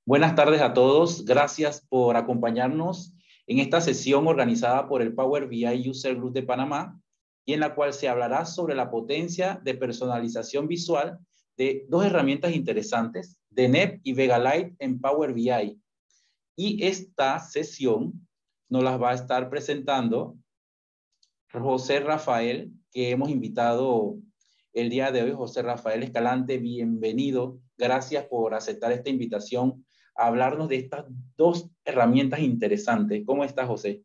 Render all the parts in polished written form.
Buenas tardes a todos. Gracias por acompañarnos en esta sesión organizada por el Power BI User Group de Panamá y en la cual se hablará sobre la potencia de personalización visual de dos herramientas interesantes, Deneb y Vega Lite en Power BI. Y esta sesión nos las va a estar presentando José Rafael, que hemos invitado el día de hoy. José Rafael Escalante, bienvenido. Gracias por aceptar esta invitación a hablarnos de estas dos herramientas interesantes. ¿Cómo estás, José?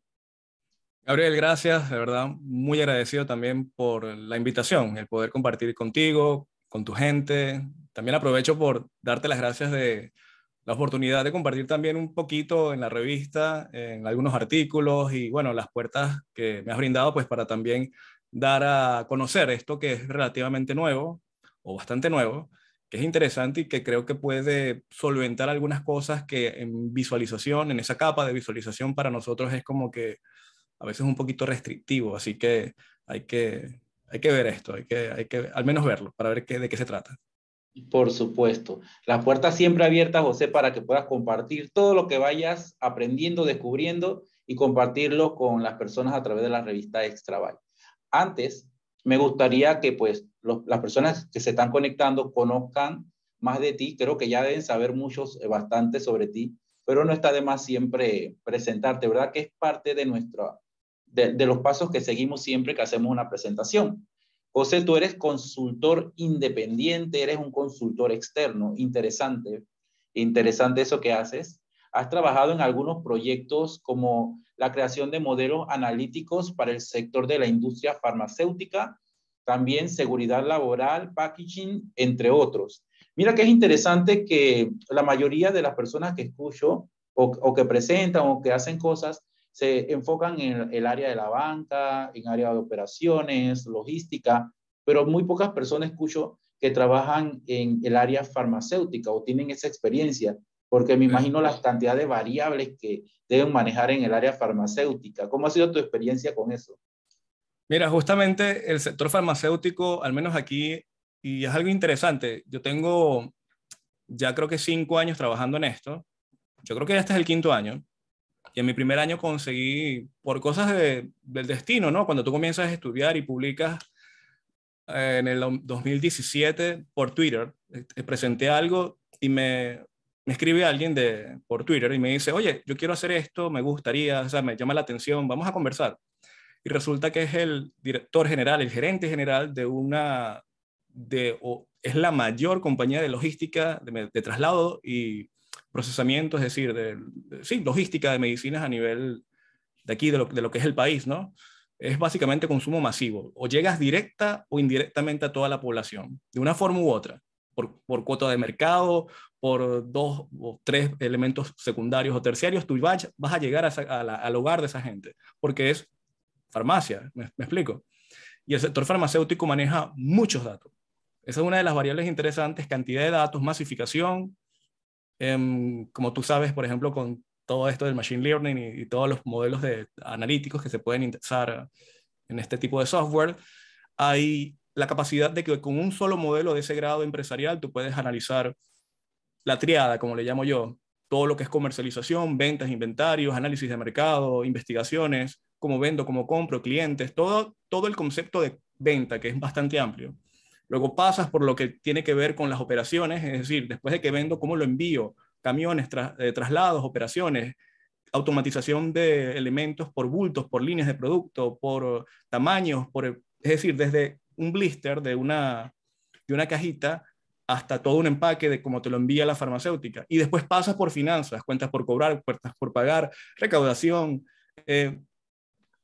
Gabriel, gracias, de verdad, muy agradecido también por la invitación, el poder compartir contigo, con tu gente. También aprovecho por darte las gracias de la oportunidad de compartir también un poquito en la revista, en algunos artículos y bueno, las puertas que me has brindado pues para también dar a conocer esto que es relativamente nuevo o bastante nuevo, que es interesante y que creo que puede solventar algunas cosas que en visualización, en esa capa de visualización para nosotros es como que a veces un poquito restrictivo, así que hay que, hay que ver esto, hay que al menos verlo para ver de qué se trata. Por supuesto. La puerta siempre abierta, José, para que puedas compartir todo lo que vayas aprendiendo, descubriendo y compartirlo con las personas a través de la revista Extraval. Antes, me gustaría que pues las personas que se están conectando conozcan más de ti. Creo que ya deben saber muchos, bastante sobre ti, pero no está de más siempre presentarte, ¿verdad? Que es parte de de los pasos que seguimos siempre que hacemos una presentación. José, tú eres consultor independiente, eres un consultor externo. Interesante, interesante eso que haces. Has trabajado en algunos proyectos como la creación de modelos analíticos para el sector de la industria farmacéutica, también seguridad laboral, packaging, entre otros. Mira que es interesante que la mayoría de las personas que escucho o que presentan o que hacen cosas se enfocan en el área de la banca, en área de operaciones, logística, pero muy pocas personas escucho que trabajan en el área farmacéutica o tienen esa experiencia, porque me Sí. imagino las cantidades de variables que deben manejar en el área farmacéutica. ¿Cómo ha sido tu experiencia con eso? Mira, justamente el sector farmacéutico, al menos aquí, y es algo interesante, yo tengo ya creo que 5 años trabajando en esto, yo creo que este es el quinto año, y en mi primer año conseguí, por cosas del destino, ¿no? Cuando tú comienzas a estudiar y publicas en el 2017 por Twitter, presenté algo y me escribe alguien por Twitter y me dice, oye, yo quiero hacer esto, me gustaría, o sea, me llama la atención, vamos a conversar. Y resulta que es el director general, el gerente general es la mayor compañía de logística, de traslado y procesamiento, es decir, sí, logística de medicinas a nivel de aquí, de lo que es el país, ¿no? Es básicamente consumo masivo. O llegas directa o indirectamente a toda la población, de una forma u otra, por cuota de mercado, por dos o tres elementos secundarios o terciarios, tú vas a llegar al hogar de esa gente, porque es farmacia, me explico. Y el sector farmacéutico maneja muchos datos. Esa es una de las variables interesantes, cantidad de datos, masificación, como tú sabes, por ejemplo, con todo esto del machine learning y todos los modelos analíticos que se pueden indexar en este tipo de software, hay la capacidad de que con un solo modelo de ese grado empresarial tú puedes analizar la triada, como le llamo yo, todo lo que es comercialización, ventas, inventarios, análisis de mercado, investigaciones, cómo vendo, cómo compro, clientes, todo el concepto de venta, que es bastante amplio. Luego pasas por lo que tiene que ver con las operaciones, es decir, después de que vendo, cómo lo envío, camiones, traslados, operaciones, automatización de elementos por bultos, por líneas de producto, por tamaños, es decir, desde un blister de una cajita hasta todo un empaque de cómo te lo envía la farmacéutica. Y después pasas por finanzas, cuentas por cobrar, cuentas por pagar, recaudación. Eh,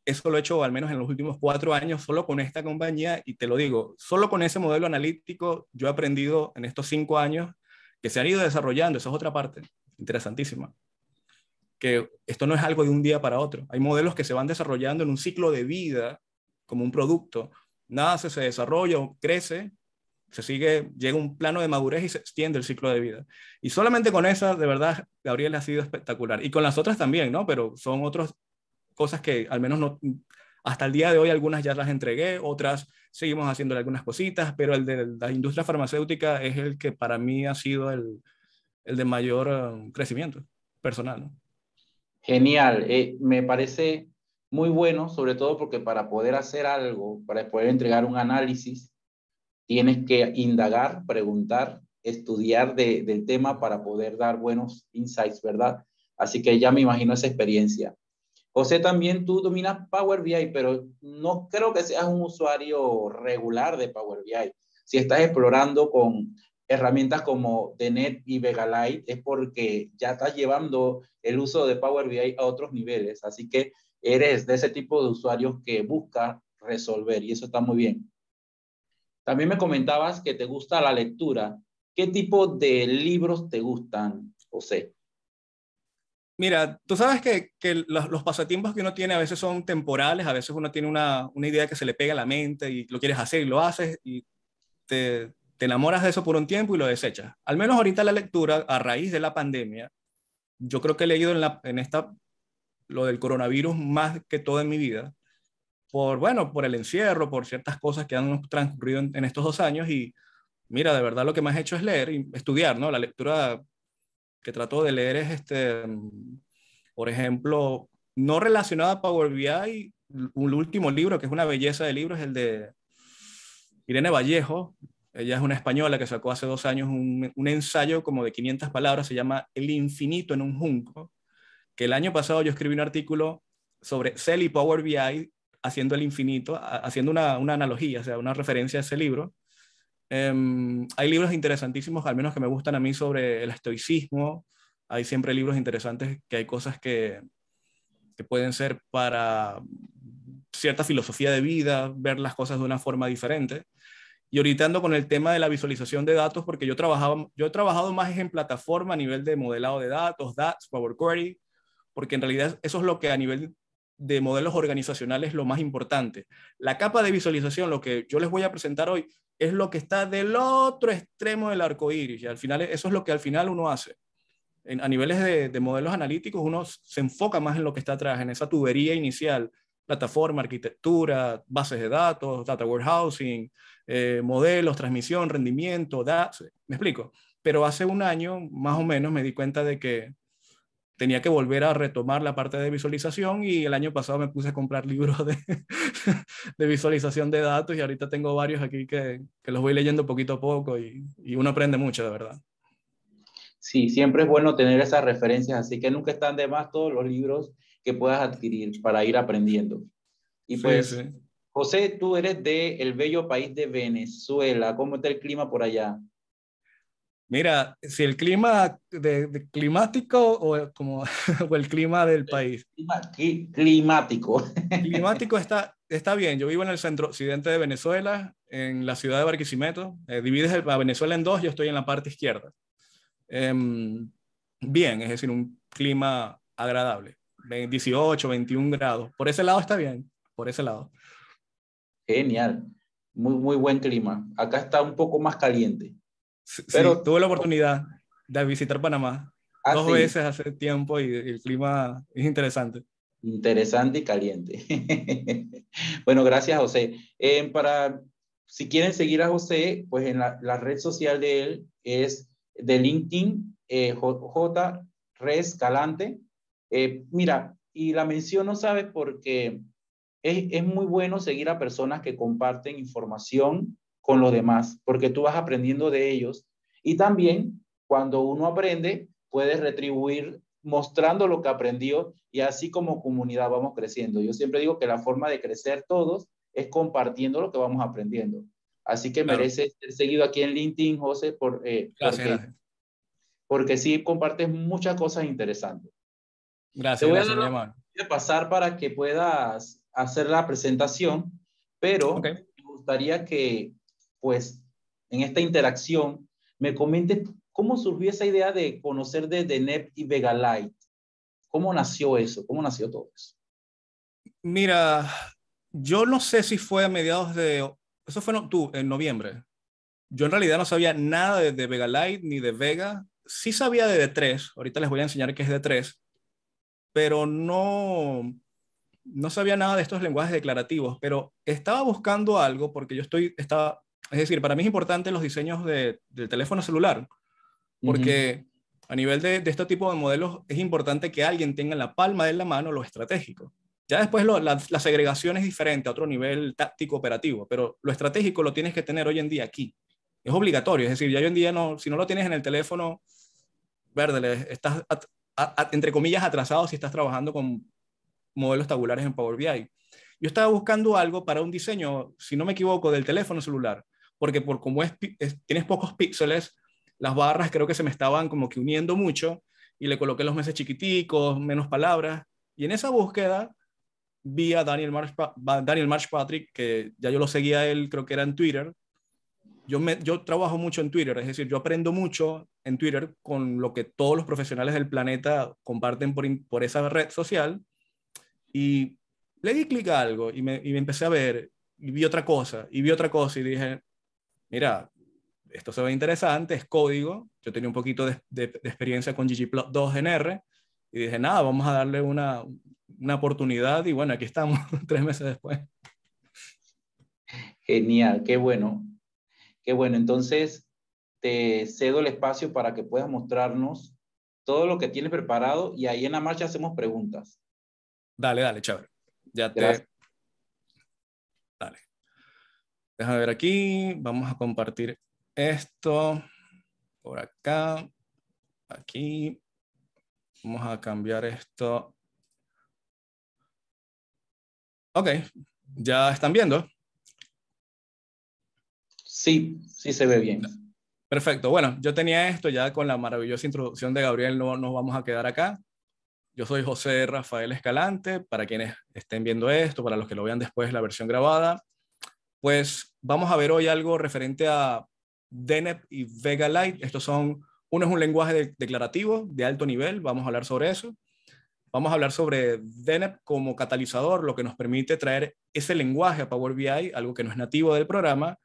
Eso lo he hecho al menos en los últimos 4 años solo con esta compañía y te lo digo, solo con ese modelo analítico yo he aprendido en estos 5 años que se han ido desarrollando, esa es otra parte interesantísima, que esto no es algo de un día para otro, hay modelos que se van desarrollando en un ciclo de vida como un producto, nace, se desarrolla, crece, se sigue, llega a un plano de madurez y se extiende el ciclo de vida. Y solamente con esa, de verdad, Gabriel ha sido espectacular. Y con las otras también, ¿no? Pero son otras cosas que al menos no, hasta el día de hoy algunas ya las entregué, otras seguimos haciéndole algunas cositas, pero el de la industria farmacéutica es el que para mí ha sido el de mayor crecimiento personal, ¿no? Genial, me parece muy bueno, sobre todo porque para poder hacer algo, para poder entregar un análisis, tienes que indagar, preguntar, estudiar del tema para poder dar buenos insights, ¿verdad? Así que ya me imagino esa experiencia. José, también tú dominas Power BI, pero no creo que seas un usuario regular de Power BI. Si estás explorando con herramientas como DNet y Vegalite, es porque ya estás llevando el uso de Power BI a otros niveles. Así que eres de ese tipo de usuarios que busca resolver y eso está muy bien. También me comentabas que te gusta la lectura. ¿Qué tipo de libros te gustan, José? Mira, tú sabes que los pasatiempos que uno tiene a veces son temporales, a veces uno tiene una idea que se le pega a la mente y lo quieres hacer y lo haces y te enamoras de eso por un tiempo y lo desechas. Al menos ahorita la lectura, a raíz de la pandemia, yo creo que he leído lo del coronavirus más que todo en mi vida, bueno, por el encierro, por ciertas cosas que han transcurrido en estos 2 años y mira, de verdad lo que más he hecho es leer y estudiar, ¿no? La lectura que trato de leer es, por ejemplo, no relacionada a Power BI, un último libro que es una belleza de libro es el de Irene Vallejo. Ella es una española que sacó hace 2 años un ensayo como de 500 palabras, se llama El infinito en un junco, que el año pasado yo escribí un artículo sobre Excel y Power BI haciendo el infinito, haciendo una analogía, o sea, una referencia a ese libro. Hay libros interesantísimos, al menos que me gustan a mí, sobre el estoicismo. Hay siempre libros interesantes que hay cosas que pueden ser para cierta filosofía de vida, ver las cosas de una forma diferente. Y ahorita ando con el tema de la visualización de datos porque yo he trabajado más en plataforma a nivel de modelado de datos, DAX, Power Query, porque en realidad eso es lo que a nivel de modelos organizacionales es lo más importante. La capa de visualización, lo que yo les voy a presentar hoy, es lo que está del otro extremo del arco iris. Y al final, eso es lo que al final uno hace. A niveles de modelos analíticos, uno se enfoca más en lo que está atrás, en esa tubería inicial, plataforma, arquitectura, bases de datos, data warehousing, modelos, transmisión, rendimiento, ¿me explico? Pero hace un año, más o menos, me di cuenta de que tenía que volver a retomar la parte de visualización y el año pasado me puse a comprar libros de visualización de datos y ahorita tengo varios aquí que los voy leyendo poquito a poco y uno aprende mucho, de verdad. Sí, siempre es bueno tener esas referencias, así que nunca están de más todos los libros que puedas adquirir para ir aprendiendo. Y Sí, pues, sí. José, tú eres del bello país de Venezuela. ¿Cómo está el clima por allá? Mira, si el clima de climático como, o el clima del país. Climático. Climático está bien. Yo vivo en el centro occidente de Venezuela, en la ciudad de Barquisimeto. Divides a Venezuela en dos, yo estoy en la parte izquierda. Bien, es decir, un clima agradable. 18, 21 grados. Por ese lado está bien, por ese lado. Genial. Muy, muy buen clima. Acá está un poco más caliente. Sí, sí, Pero, tuve la oportunidad de visitar Panamá 2 veces así, hace tiempo y el clima es interesante. interesante y caliente. Bueno, gracias, José. Si quieren seguir a José, pues en la red social de él es de LinkedIn, J. Rescalante. Mira, y la menciono, ¿sabes? Porque es muy bueno seguir a personas que comparten información con los demás, porque tú vas aprendiendo de ellos y también cuando uno aprende, puedes retribuir mostrando lo que aprendió y así como comunidad vamos creciendo. Yo siempre digo que la forma de crecer todos es compartiendo lo que vamos aprendiendo. Así que Claro, merece ser seguido aquí en LinkedIn, José, gracias, gracias. porque sí compartes muchas cosas interesantes. Te Gracias, voy a gracias, dar mi la amor. oportunidad de pasar para que puedas hacer la presentación, pero Ok. me gustaría que, pues, en esta interacción me comentes cómo surgió esa idea de conocer de NEP y Vegalite. ¿Cómo nació eso? ¿Cómo nació todo eso? Mira, yo no sé si fue a mediados de... Eso fue en noviembre. Yo en realidad no sabía nada de Vega Lite ni de Vega. Sí sabía de D3. Ahorita les voy a enseñar qué es D3, pero no sabía nada de estos lenguajes declarativos. Pero estaba buscando algo porque es decir, para mí es importante los diseños del teléfono celular, Ujú. porque A nivel de este tipo de modelos, es importante que alguien tenga en la palma de la mano lo estratégico. Ya después la segregación es diferente a otro nivel táctico operativo, pero lo estratégico lo tienes que tener hoy en día aquí. Es obligatorio, es decir, ya hoy en día no, si no lo tienes en el teléfono, verde, estás entre comillas atrasado si estás trabajando con modelos tabulares en Power BI. Yo estaba buscando algo para un diseño, si no me equivoco, del teléfono celular, porque por como tienes pocos píxeles, las barras creo que se me estaban como que uniendo mucho y le coloqué los meses chiquiticos, menos palabras. Y en esa búsqueda vi a Daniel Marshpatrick, que ya yo lo seguía a él, creo que era en Twitter. Yo trabajo mucho en Twitter, es decir, yo aprendo mucho en Twitter con lo que todos los profesionales del planeta comparten por esa red social. Y le di clic a algo y me empecé a ver y vi otra cosa y vi otra cosa y dije, mira, esto se ve interesante, es código. Yo tenía un poquito de experiencia con ggplot2 en R y dije, nada, vamos a darle una oportunidad y bueno, aquí estamos 3 meses después. Genial, qué bueno. Qué bueno, entonces te cedo el espacio para que puedas mostrarnos todo lo que tienes preparado y ahí en la marcha hacemos preguntas. Dale, dale, chévere. Ya Gracias. Dale. Déjame ver aquí, vamos a compartir esto por acá, aquí. Vamos a cambiar esto. Ok, ya están viendo. Sí, sí se ve bien. Perfecto. Bueno, yo tenía esto ya con la maravillosa introducción de Gabriel, no nos vamos a quedar acá. Yo soy José Rafael Escalante, para quienes estén viendo esto, para los que lo vean después la versión grabada. Pues vamos a ver hoy algo referente a DNEP y Vega Lite. Uno es un lenguaje declarativo de alto nivel, vamos a hablar sobre eso. Vamos a hablar sobre DNEP como catalizador, lo que nos permite traer ese lenguaje a Power BI, algo que no es nativo del programa,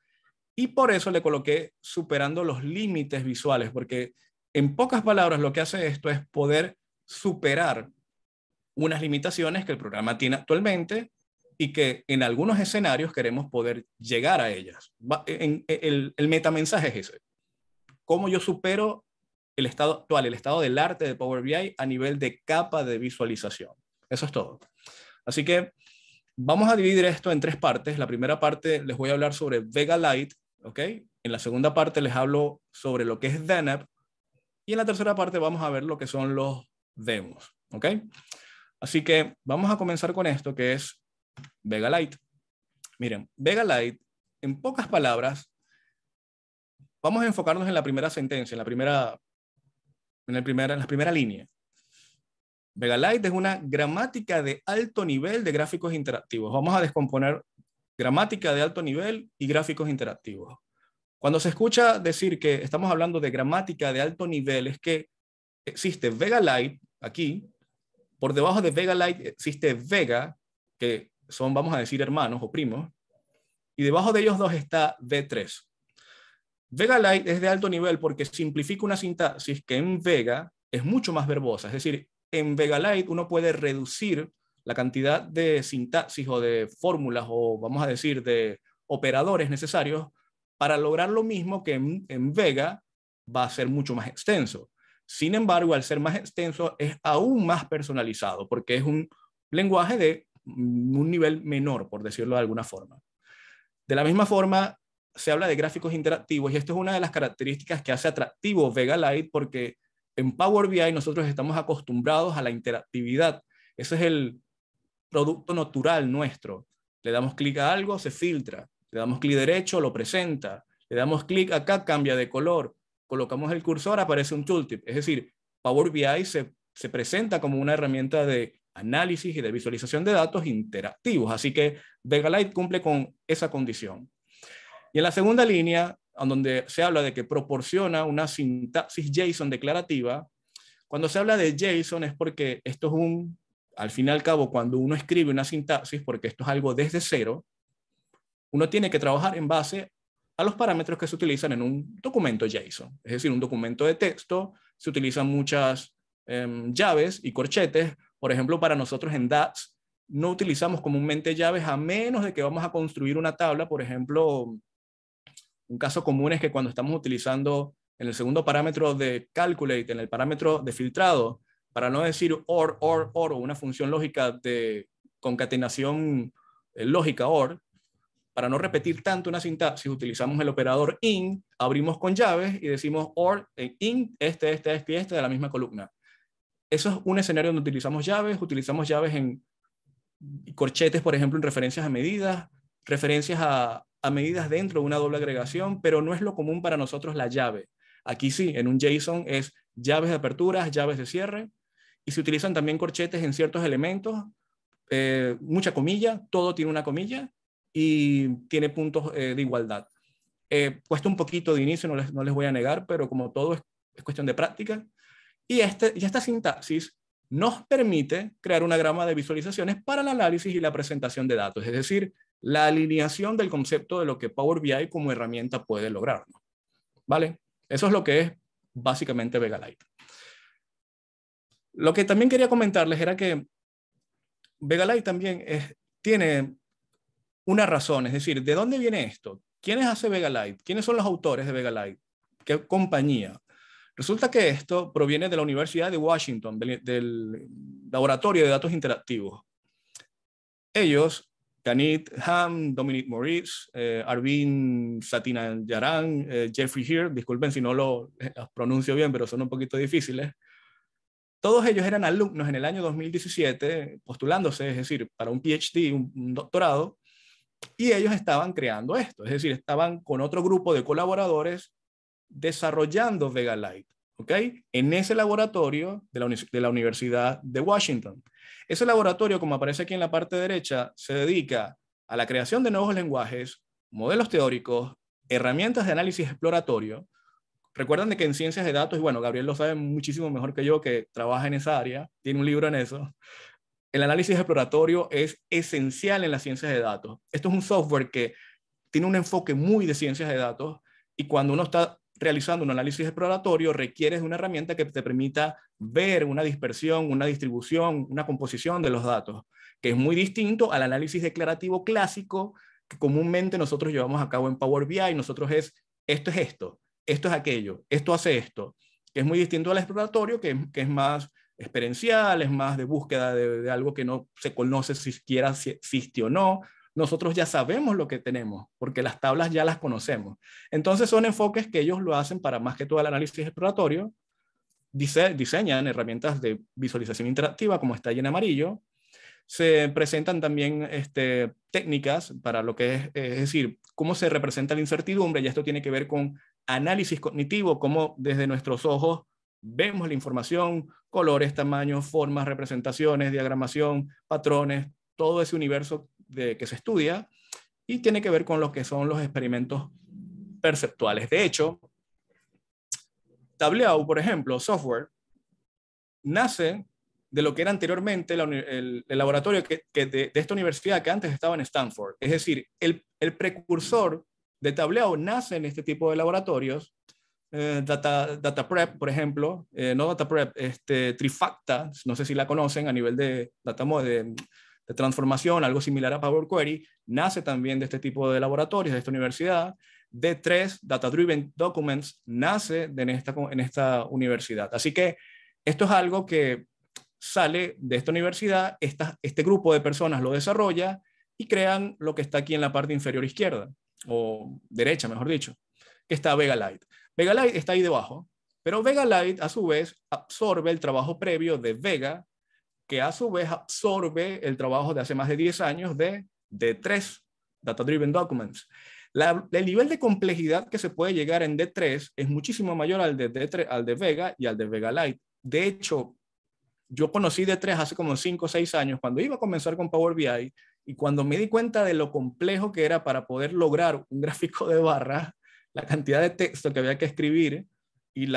y por eso le coloqué superando los límites visuales, porque en pocas palabras lo que hace esto es poder superar unas limitaciones que el programa tiene actualmente y que en algunos escenarios queremos poder llegar a ellas. El metamensaje es ese. ¿Cómo yo supero el estado actual, el estado del arte de Power BI a nivel de capa de visualización? Eso es todo. Así que vamos a dividir esto en 3 partes. La primera parte les voy a hablar sobre Vega Lite, ¿ok? En la segunda parte les hablo sobre lo que es DNEP y en la tercera parte vamos a ver lo que son los demos, ¿ok? Así que vamos a comenzar con esto que es Vega Lite. Miren, Vega Lite, en pocas palabras, vamos a enfocarnos en la primera sentencia, en la primera línea. Vega Lite es una gramática de alto nivel de gráficos interactivos. Vamos a descomponer gramática de alto nivel y gráficos interactivos. Cuando se escucha decir que estamos hablando de gramática de alto nivel, es que existe Vega Lite aquí, por debajo de Vega Lite existe Vega, que son, vamos a decir, hermanos o primos, y debajo de ellos dos está V3. Vega Lite es de alto nivel porque simplifica una sintaxis que en Vega es mucho más verbosa. Es decir, en Vega Lite uno puede reducir la cantidad de sintaxis o de fórmulas o vamos a decir de operadores necesarios para lograr lo mismo que en Vega va a ser mucho más extenso. Sin embargo, al ser más extenso es aún más personalizado porque es un lenguaje de un nivel menor, por decirlo de alguna forma. De la misma forma, se habla de gráficos interactivos y esto es una de las características que hace atractivo Vega Lite porque en Power BI nosotros estamos acostumbrados a la interactividad. Ese es el producto natural nuestro. Le damos clic a algo, se filtra. Le damos clic derecho, lo presenta. Le damos clic acá, cambia de color. Colocamos el cursor, aparece un tooltip. Es decir, Power BI se presenta como una herramienta de análisis y de visualización de datos interactivos. Así que Vega Lite cumple con esa condición. Y en la segunda línea, donde se habla de que proporciona una sintaxis JSON declarativa, cuando se habla de JSON es porque esto es al fin y al cabo, cuando uno escribe una sintaxis, porque esto es algo desde cero, uno tiene que trabajar en base a los parámetros que se utilizan en un documento JSON. Es decir, un documento de texto, se utilizan muchas llaves y corchetes. Por ejemplo, para nosotros en DAX no utilizamos comúnmente llaves a menos de que vamos a construir una tabla. Por ejemplo, un caso común es que cuando estamos utilizando en el segundo parámetro de calculate, en el parámetro de filtrado, para no decir or, o una función lógica de concatenación lógica or, para no repetir tanto una sintaxis, utilizamos el operador in, abrimos con llaves y decimos or in este de la misma columna. Eso es un escenario donde utilizamos llaves en corchetes, por ejemplo, en referencias a medidas dentro de una doble agregación, pero no es lo común para nosotros la llave. Aquí sí, en un JSON es llaves de apertura, llaves de cierre, y se utilizan también corchetes en ciertos elementos, mucha comilla, todo tiene una comilla, y tiene puntos de igualdad. Cuesta un poquito de inicio, no les voy a negar, pero como todo es cuestión de práctica. Y esta sintaxis nos permite crear una gama de visualizaciones para el análisis y la presentación de datos, es decir, la alineación del concepto de lo que Power BI como herramienta puede lograr, ¿no? ¿Vale? Eso es lo que es básicamente Vega Lite. Lo que también quería comentarles era que Vega Lite también tiene una razón, es decir, ¿de dónde viene esto? ¿Quiénes hace Vega Lite? ¿Quiénes son los autores de Vega Lite? ¿Qué compañía? Resulta que esto proviene de la Universidad de Washington, del Laboratorio de Datos Interactivos. Ellos, Ganit Ham, Dominic Moritz, Arvind Satyanarayan, Jeffrey Heer, disculpen si no los pronuncio bien, pero son un poquito difíciles. Todos ellos eran alumnos en el año 2017, postulándose, es decir, para un PhD, un doctorado, y ellos estaban creando esto, es decir, estaban con otro grupo de colaboradores desarrollando Vega Lite, ¿ok? En ese laboratorio de la Universidad de Washington. Ese laboratorio, como aparece aquí en la parte derecha, se dedica a la creación de nuevos lenguajes, modelos teóricos, herramientas de análisis exploratorio. Recuerdan de que en ciencias de datos, y bueno, Gabriel lo sabe muchísimo mejor que yo, que trabaja en esa área, tiene un libro en eso, el análisis exploratorio es esencial en las ciencias de datos. Esto es un software que tiene un enfoque muy de ciencias de datos, y cuando uno está realizando un análisis exploratorio requieres de una herramienta que te permita ver una dispersión, una distribución, una composición de los datos, que es muy distinto al análisis declarativo clásico que comúnmente nosotros llevamos a cabo en Power BI. Nosotros esto es esto es aquello, esto hace esto, que es muy distinto al exploratorio, que es más experiencial, es más de búsqueda de algo que no se conoce si siquiera si existe o no. Nosotros ya sabemos lo que tenemos, porque las tablas ya las conocemos. Entonces son enfoques que ellos lo hacen para más que todo el análisis exploratorio. Diseñan herramientas de visualización interactiva, como está ahí en amarillo. Se presentan también técnicas para lo que es decir, cómo se representa la incertidumbre, y esto tiene que ver con análisis cognitivo, cómo desde nuestros ojos vemos la información, colores, tamaños, formas, representaciones, diagramación, patrones, todo ese universo que se estudia, y tiene que ver con lo que son los experimentos perceptuales. De hecho, Tableau, por ejemplo, software, nace de lo que era anteriormente el laboratorio de esta universidad que antes estaba en Stanford. Es decir, el precursor de Tableau nace en este tipo de laboratorios. DataPrep, por ejemplo, no DataPrep, Trifacta, no sé si la conocen, a nivel de transformación, algo similar a Power Query, nace también de este tipo de laboratorios, de esta universidad. D3, Data Driven Documents, nace en esta universidad. Así que esto es algo que sale de esta universidad, este grupo de personas lo desarrolla y crean lo que está aquí en la parte inferior izquierda, o derecha, mejor dicho, que está Vega Lite. Vega Lite está ahí debajo, pero Vega Lite a su vez absorbe el trabajo previo de Vega, que a su vez absorbe el trabajo de hace más de 10 años de D3, Data Driven Documents. El nivel de complejidad que se puede llegar en D3 es muchísimo mayor al de Vega y al de Vega Lite. De hecho, yo conocí D3 hace como 5 o 6 años, cuando iba a comenzar con Power BI, y cuando me di cuenta de lo complejo que era para poder lograr un gráfico de barras, la cantidad de texto que había que escribir y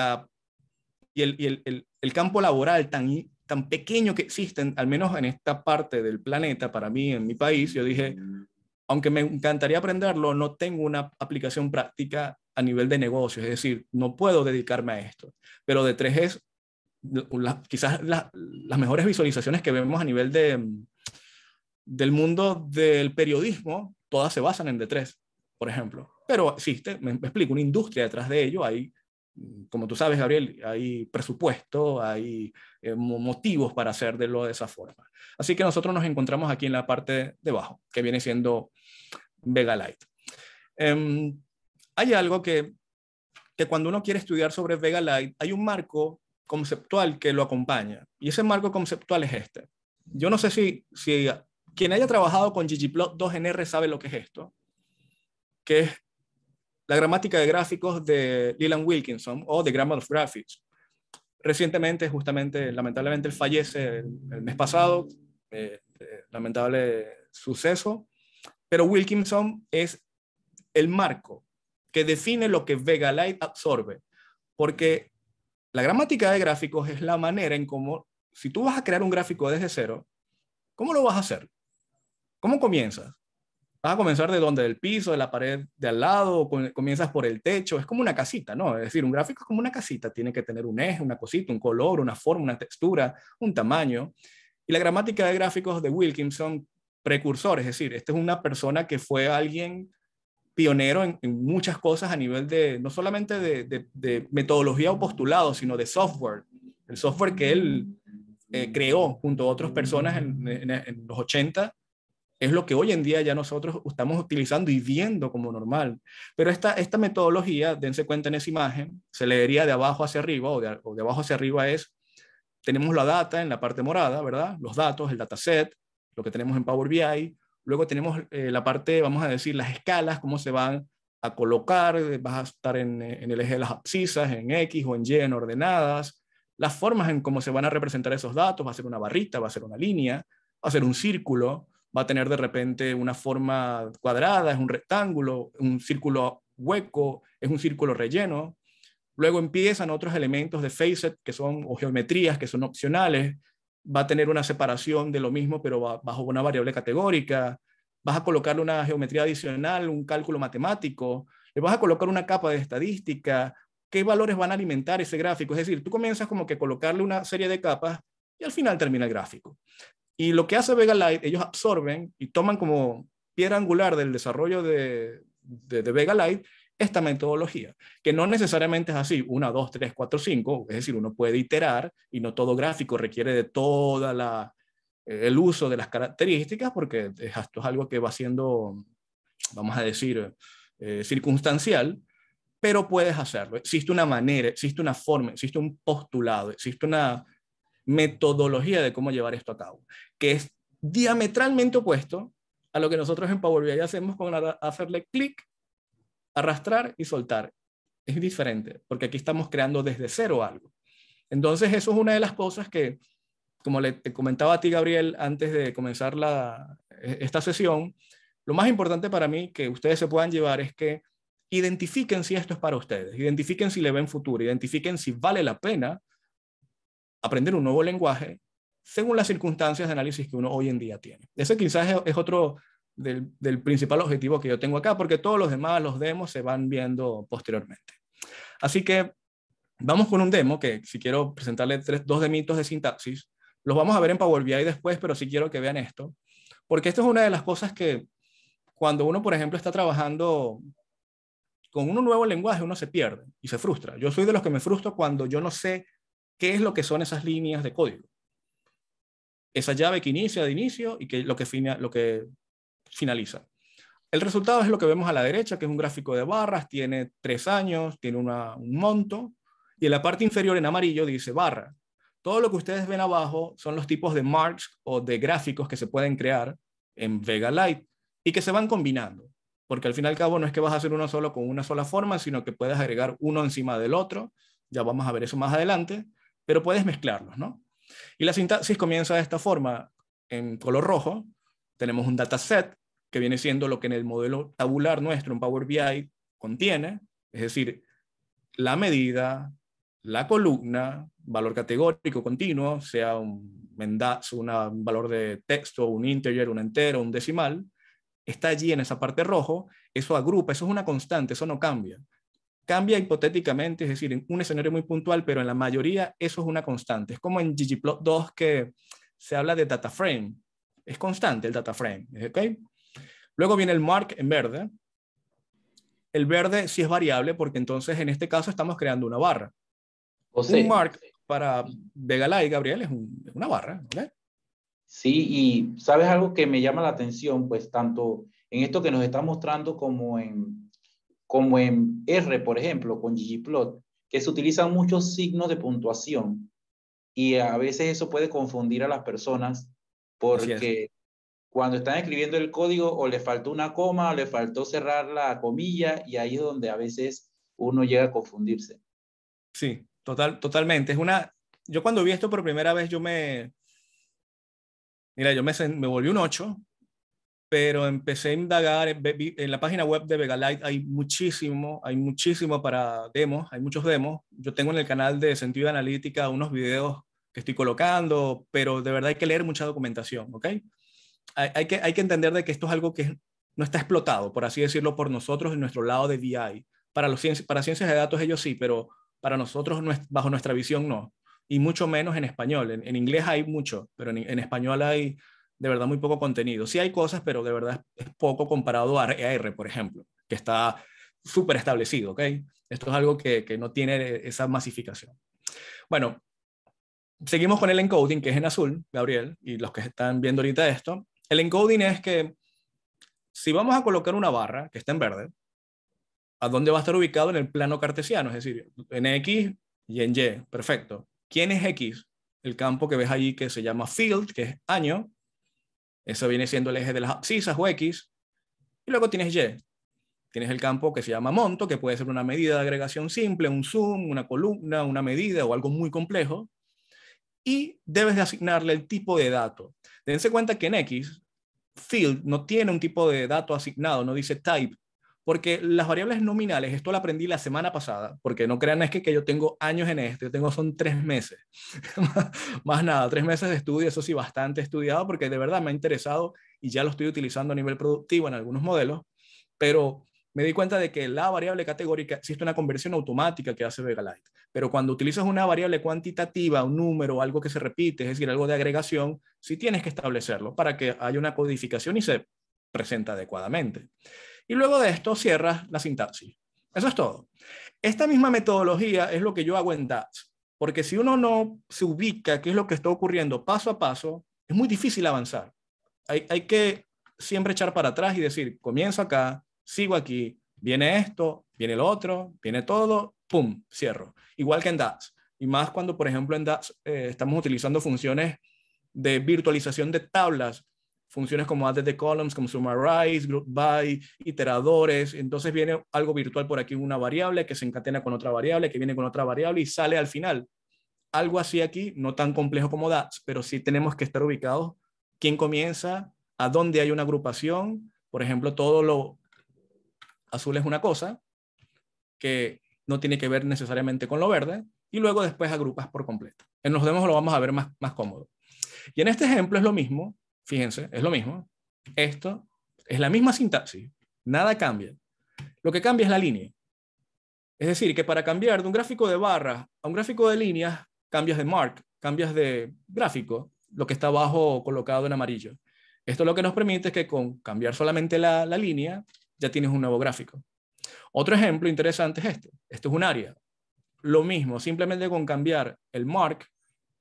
el campo laboral tan pequeño que existen, al menos en esta parte del planeta, para mí, en mi país, yo dije, aunque me encantaría aprenderlo, no tengo una aplicación práctica a nivel de negocio, es decir, no puedo dedicarme a esto. Pero D3 es quizás las mejores visualizaciones que vemos a nivel del mundo del periodismo, todas se basan en D3, por ejemplo. Pero existe, me explico, una industria detrás de ello. Hay como tú sabes, Gabriel, hay presupuesto, hay motivos para hacerlo de esa forma. Así que nosotros nos encontramos aquí en la parte de abajo, que viene siendo Vega Lite. Hay algo que cuando uno quiere estudiar sobre Vega Lite, hay un marco conceptual que lo acompaña. Y ese marco conceptual es este. Yo no sé si quien haya trabajado con ggplot2 en R sabe lo que es esto, que es la gramática de gráficos de Leland Wilkinson o The Grammar of Graphics. Recientemente, justamente, lamentablemente, él fallece el mes pasado, lamentable suceso, pero Wilkinson es el marco que define lo que Vega Lite absorbe, porque la gramática de gráficos es la manera en cómo, si tú vas a crear un gráfico desde cero, ¿cómo lo vas a hacer? ¿Cómo comienzas? ¿Vas a comenzar de donde? ¿Del piso, de la pared de al lado? ¿O comienzas por el techo? Es como una casita, ¿no? Es decir, un gráfico es como una casita, tiene que tener un eje, una cosita, un color, una forma, una textura, un tamaño. Y la gramática de gráficos de Wilkinson, precursor, es decir, esta es una persona que fue alguien pionero en muchas cosas a nivel de, no solamente de metodología o postulado, sino de software. El software que él creó junto a otras personas en los 80 es lo que hoy en día ya nosotros estamos utilizando y viendo como normal. Pero esta metodología, dense cuenta en esa imagen, se leería de abajo hacia arriba, o de abajo hacia arriba es, tenemos la data en la parte morada, ¿verdad? Los datos, el dataset, lo que tenemos en Power BI. Luego tenemos la parte, vamos a decir, las escalas, cómo se van a colocar, vas a estar en el eje de las abscisas, en X o en Y en ordenadas, las formas en cómo se van a representar esos datos, va a ser una barrita, va a ser una línea, va a ser un círculo, va a tener de repente una forma cuadrada, es un rectángulo, un círculo hueco, es un círculo relleno. Luego empiezan otros elementos de facet que son, o geometrías que son opcionales, va a tener una separación de lo mismo, pero bajo una variable categórica, vas a colocarle una geometría adicional, un cálculo matemático, le vas a colocar una capa de estadística, qué valores van a alimentar ese gráfico. Es decir, tú comienzas como que colocarle una serie de capas y al final termina el gráfico. Y lo que hace Vega Lite, ellos absorben y toman como piedra angular del desarrollo de Vega Lite esta metodología, que no necesariamente es así, 1, 2, 3, 4, 5, es decir, uno puede iterar y no todo gráfico requiere de toda el uso de las características, porque esto es algo que va siendo, vamos a decir, circunstancial, pero puedes hacerlo. Existe una manera, existe una forma, existe un postulado, existe una metodología de cómo llevar esto a cabo, que es diametralmente opuesto a lo que nosotros en Power BI hacemos con hacerle clic, arrastrar y soltar. Es diferente, porque aquí estamos creando desde cero algo. Entonces, eso es una de las cosas que, como te comentaba a ti, Gabriel, antes de comenzar esta sesión, lo más importante para mí que ustedes se puedan llevar es que identifiquen si esto es para ustedes, identifiquen si le ven futuro, identifiquen si vale la pena aprender un nuevo lenguaje según las circunstancias de análisis que uno hoy en día tiene. Ese quizás es otro del principal objetivo que yo tengo acá, porque todos los demás, los demos, se van viendo posteriormente. Así que vamos con un demo que si quiero presentarle dos demitos de sintaxis, los vamos a ver en Power BI después, pero sí quiero que vean esto, porque esto es una de las cosas que cuando uno, por ejemplo, está trabajando con un nuevo lenguaje, uno se pierde y se frustra. Yo soy de los que me frustro cuando yo no sé qué es lo que son esas líneas de código. Esa llave que inicia de inicio y lo que finaliza. El resultado es lo que vemos a la derecha, que es un gráfico de barras, tiene 3 años, tiene un monto, y en la parte inferior en amarillo dice barra. Todo lo que ustedes ven abajo son los tipos de marks o de gráficos que se pueden crear en Vega Lite y que se van combinando, porque al fin y al cabo no es que vas a hacer uno solo con una sola forma, sino que puedes agregar uno encima del otro, ya vamos a ver eso más adelante, pero puedes mezclarlos, ¿no? Y la sintaxis comienza de esta forma, en color rojo, tenemos un dataset, que viene siendo lo que en el modelo tabular nuestro en Power BI contiene, es decir, la medida, la columna, valor categórico continuo, sea un valor de texto, un integer, un entero, un decimal, está allí en esa parte rojo, eso agrupa, eso es una constante, eso no cambia. Cambia hipotéticamente, es decir, en un escenario muy puntual, pero en la mayoría eso es una constante. Es como en ggplot2 que se habla de data frame. Es constante el data frame, ¿ok? Luego viene el mark en verde. El verde sí es variable porque entonces en este caso estamos creando una barra. Un José, mark para Vega Light, Gabriel, es una barra, ¿ok? sí, y sabes algo que me llama la atención, pues tanto en esto que nos está mostrando como en R, por ejemplo, con ggplot, que se utilizan muchos signos de puntuación y a veces eso puede confundir a las personas Así es. porque cuando están escribiendo el código o le faltó una coma o le faltó cerrar la comilla y ahí es donde a veces uno llega a confundirse. Sí, totalmente. Yo cuando vi esto por primera vez, mira, me volví un 8, pero empecé a indagar en la página web de Vegalite. Hay muchísimo para demos, hay muchos demos. Yo tengo en el canal de Sentido de Analítica unos videos que estoy colocando, pero de verdad hay que leer mucha documentación, ¿ok? Hay que entender de que esto es algo que no está explotado, por así decirlo, por nosotros en nuestro lado de BI. Para ciencias de datos ellos sí, pero para nosotros bajo nuestra visión no. Y mucho menos en español. En inglés hay mucho, pero en español hay de verdad muy poco contenido. Sí hay cosas, pero de verdad es poco comparado a R, por ejemplo, que está súper establecido, ¿ok? Esto es algo que no tiene esa masificación. Bueno, seguimos con el encoding, que es en azul, Gabriel, y los que están viendo ahorita esto. El encoding es que si vamos a colocar una barra que está en verde, ¿a dónde va a estar ubicado? En el plano cartesiano, es decir, en X y en Y. Perfecto. ¿Quién es X? El campo que ves allí que se llama field, que es año. Eso viene siendo el eje de las abscisas o X. Y luego tienes Y. Tienes el campo que se llama monto, que puede ser una medida de agregación simple, un sum, una columna, una medida o algo muy complejo. Y debes de asignarle el tipo de dato. Dense cuenta que en X, field no tiene un tipo de dato asignado, no dice type, porque las variables nominales, esto lo aprendí la semana pasada, porque no crean es que yo tengo años en esto, yo tengo son 3 meses, más nada, 3 meses de estudio, eso sí, bastante estudiado, porque de verdad me ha interesado y ya lo estoy utilizando a nivel productivo en algunos modelos, pero me di cuenta de que la variable categórica existe una conversión automática que hace Vegalite, pero cuando utilizas una variable cuantitativa, un número, algo que se repite, es decir, algo de agregación, sí tienes que establecerlo para que haya una codificación y se presenta adecuadamente. Y luego de esto cierras la sintaxis. Eso es todo. Esta misma metodología es lo que yo hago en DAX, porque si uno no se ubica qué es lo que está ocurriendo paso a paso, es muy difícil avanzar. Hay que siempre echar para atrás y decir, comienzo acá, sigo aquí, viene esto, viene lo otro, viene todo, pum, cierro. Igual que en DAX. Y más cuando, por ejemplo, en DAX estamos utilizando funciones de virtualización de tablas, funciones como add the columns, como summarize, group by, iteradores. Entonces viene algo virtual por aquí, una variable que se encadena con otra variable, que viene con otra variable y sale al final. Algo así aquí, no tan complejo como DAX, pero sí tenemos que estar ubicados quién comienza, a dónde hay una agrupación. Por ejemplo, todo lo azul es una cosa que no tiene que ver necesariamente con lo verde, y luego después agrupas por completo. En los demos lo vamos a ver más cómodo. Y en este ejemplo es lo mismo, fíjense, es lo mismo. Esto es la misma sintaxis, nada cambia. Lo que cambia es la línea. Es decir, que para cambiar de un gráfico de barras a un gráfico de líneas, cambias de mark, cambias de gráfico, lo que está abajo colocado en amarillo. Esto lo que nos permite es que con cambiar solamente la línea, ya tienes un nuevo gráfico. Otro ejemplo interesante es este. Esto es un área. Lo mismo, simplemente con cambiar el mark,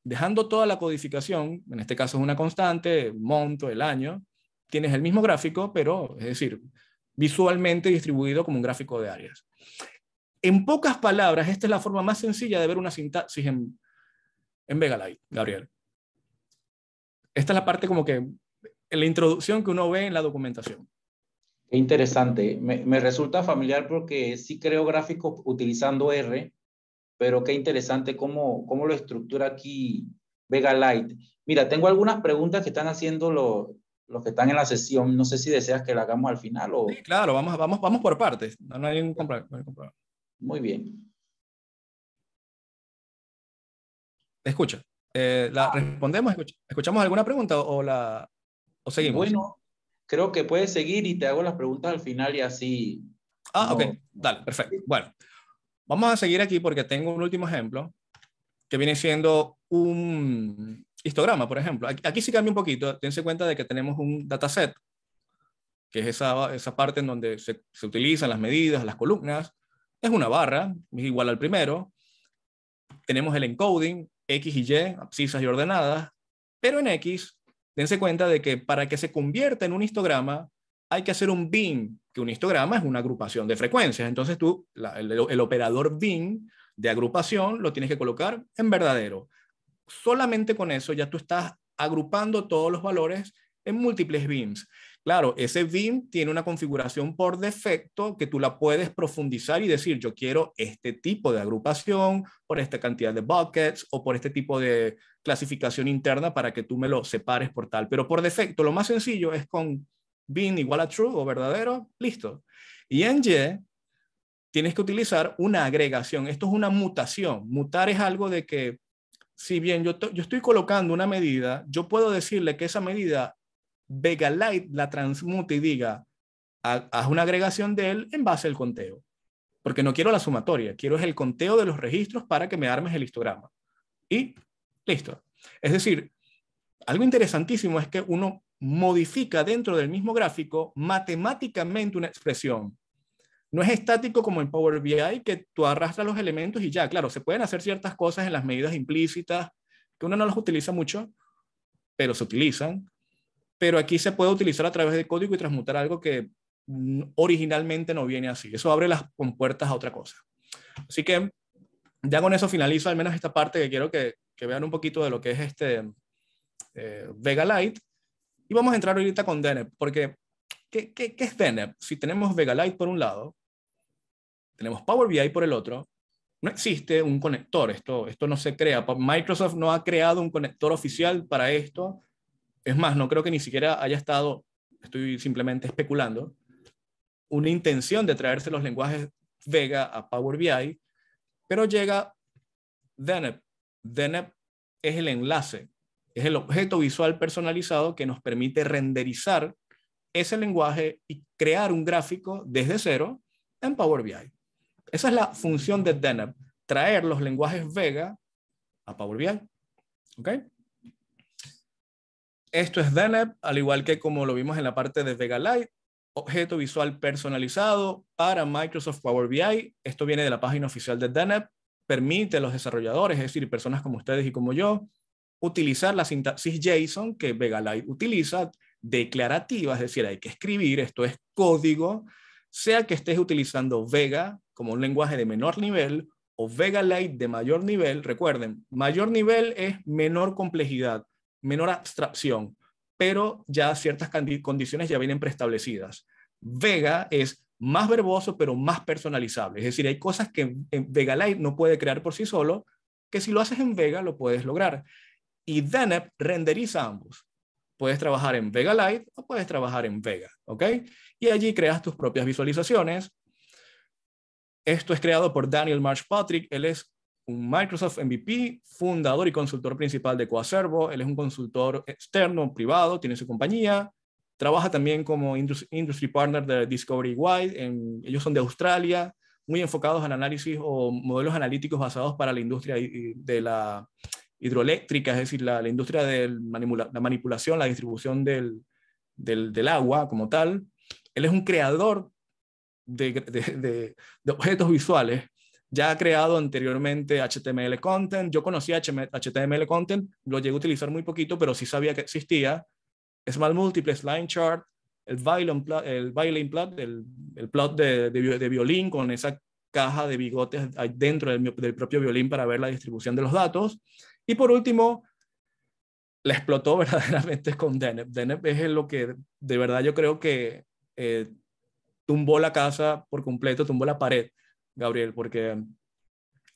dejando toda la codificación, en este caso es una constante, el monto, el año, tienes el mismo gráfico, pero es decir, visualmente distribuido como un gráfico de áreas. En pocas palabras, esta es la forma más sencilla de ver una sintaxis en Vegalite, Gabriel. Esta es la parte como que en la introducción que uno ve en la documentación. Qué interesante. Me resulta familiar porque sí creo gráficos utilizando R, pero qué interesante cómo lo estructura aquí Vega Light. Mira, tengo algunas preguntas que están haciendo los que están en la sesión. No sé si deseas que la hagamos al final Sí, o... claro, vamos por partes. No hay ningún problema. Muy bien. Escucha, respondemos, escuchamos alguna pregunta o seguimos. Bueno, creo que puedes seguir y te hago las preguntas al final y así Ah, ok, no. dale, perfecto. Bueno, vamos a seguir aquí porque tengo un último ejemplo que viene siendo un histograma, por ejemplo. Aquí sí cambia un poquito. Tense cuenta de que tenemos un dataset que es esa parte en donde se utilizan las medidas, las columnas, es una barra, es igual al primero. Tenemos el encoding, X y Y, abscisas y ordenadas, pero en X, dense cuenta de que para que se convierta en un histograma, hay que hacer un bin, que un histograma es una agrupación de frecuencias. Entonces tú, el operador bin de agrupación lo tienes que colocar en verdadero. Solamente con eso ya tú estás agrupando todos los valores en múltiples bins. Claro, ese bin tiene una configuración por defecto que tú la puedes profundizar y decir, yo quiero este tipo de agrupación por esta cantidad de buckets o por este tipo de clasificación interna para que tú me lo separes por tal. Pero por defecto, lo más sencillo es con bin igual a true o verdadero, listo. Y en Y tienes que utilizar una agregación. Esto es una mutación. Mutar es algo de que, si bien yo estoy colocando una medida, yo puedo decirle que esa medida VegaLite la transmute y diga, haz una agregación de él en base al conteo. Porque no quiero la sumatoria, quiero el conteo de los registros para que me armes el histograma. Y listo. Es decir, algo interesantísimo es que uno modifica dentro del mismo gráfico matemáticamente una expresión. No es estático como en Power BI, que tú arrastras los elementos y ya, claro, se pueden hacer ciertas cosas en las medidas implícitas, que uno no las utiliza mucho, pero se utilizan. Pero aquí se puede utilizar a través de código y transmutar algo que originalmente no viene así. Eso abre las compuertas a otra cosa. Así que ya con eso finalizo al menos esta parte que quiero que vean un poquito de lo que es VegaLite. Y vamos a entrar ahorita con Deneb, porque ¿qué es Deneb? Si tenemos VegaLite por un lado, tenemos Power BI por el otro, no existe un conector, esto no se crea. Microsoft no ha creado un conector oficial para esto. Es más, no creo que ni siquiera haya estado, estoy simplemente especulando, una intención de traerse los lenguajes Vega a Power BI, pero llega Deneb. Deneb es el enlace, es el objeto visual personalizado que nos permite renderizar ese lenguaje y crear un gráfico desde cero en Power BI. Esa es la función de Deneb, traer los lenguajes Vega a Power BI. ¿Ok? Esto es Deneb, al igual que como lo vimos en la parte de VegaLite, objeto visual personalizado para Microsoft Power BI. Esto viene de la página oficial de Deneb. Permite a los desarrolladores, es decir, personas como ustedes y como yo, utilizar la sintaxis JSON que VegaLite utiliza, declarativa, es decir, hay que escribir, esto es código, sea que estés utilizando Vega como un lenguaje de menor nivel o VegaLite de mayor nivel. Recuerden, mayor nivel es menor complejidad, menor abstracción, pero ya ciertas condiciones ya vienen preestablecidas. Vega es más verboso, pero más personalizable. Es decir, hay cosas que en VegaLite no puede crear por sí solo, que si lo haces en Vega lo puedes lograr. Y Deneb renderiza ambos. Puedes trabajar en VegaLite o puedes trabajar en Vega, ¿ok? Y allí creas tus propias visualizaciones. Esto es creado por Daniel Marshpatrick. Él es un Microsoft MVP, fundador y consultor principal de Coacervo. Él es un consultor externo, privado, tiene su compañía. Trabaja también como industry partner de Discovery Wide. Ellos son de Australia, muy enfocados en análisis o modelos analíticos basados para la industria de la hidroeléctrica, es decir, la industria de la manipulación, la distribución del agua como tal. Él es un creador de objetos visuales. Ya ha creado anteriormente HTML Content. Yo conocía HTML Content, lo llegué a utilizar muy poquito, pero sí sabía que existía. Small Multiples, Line Chart, el violin plot, el plot de violín con esa caja de bigotes dentro del propio violín para ver la distribución de los datos. Y por último, la explotó verdaderamente con Deneb. Deneb es lo que de verdad yo creo que tumbó la casa por completo, tumbó la pared, Gabriel, porque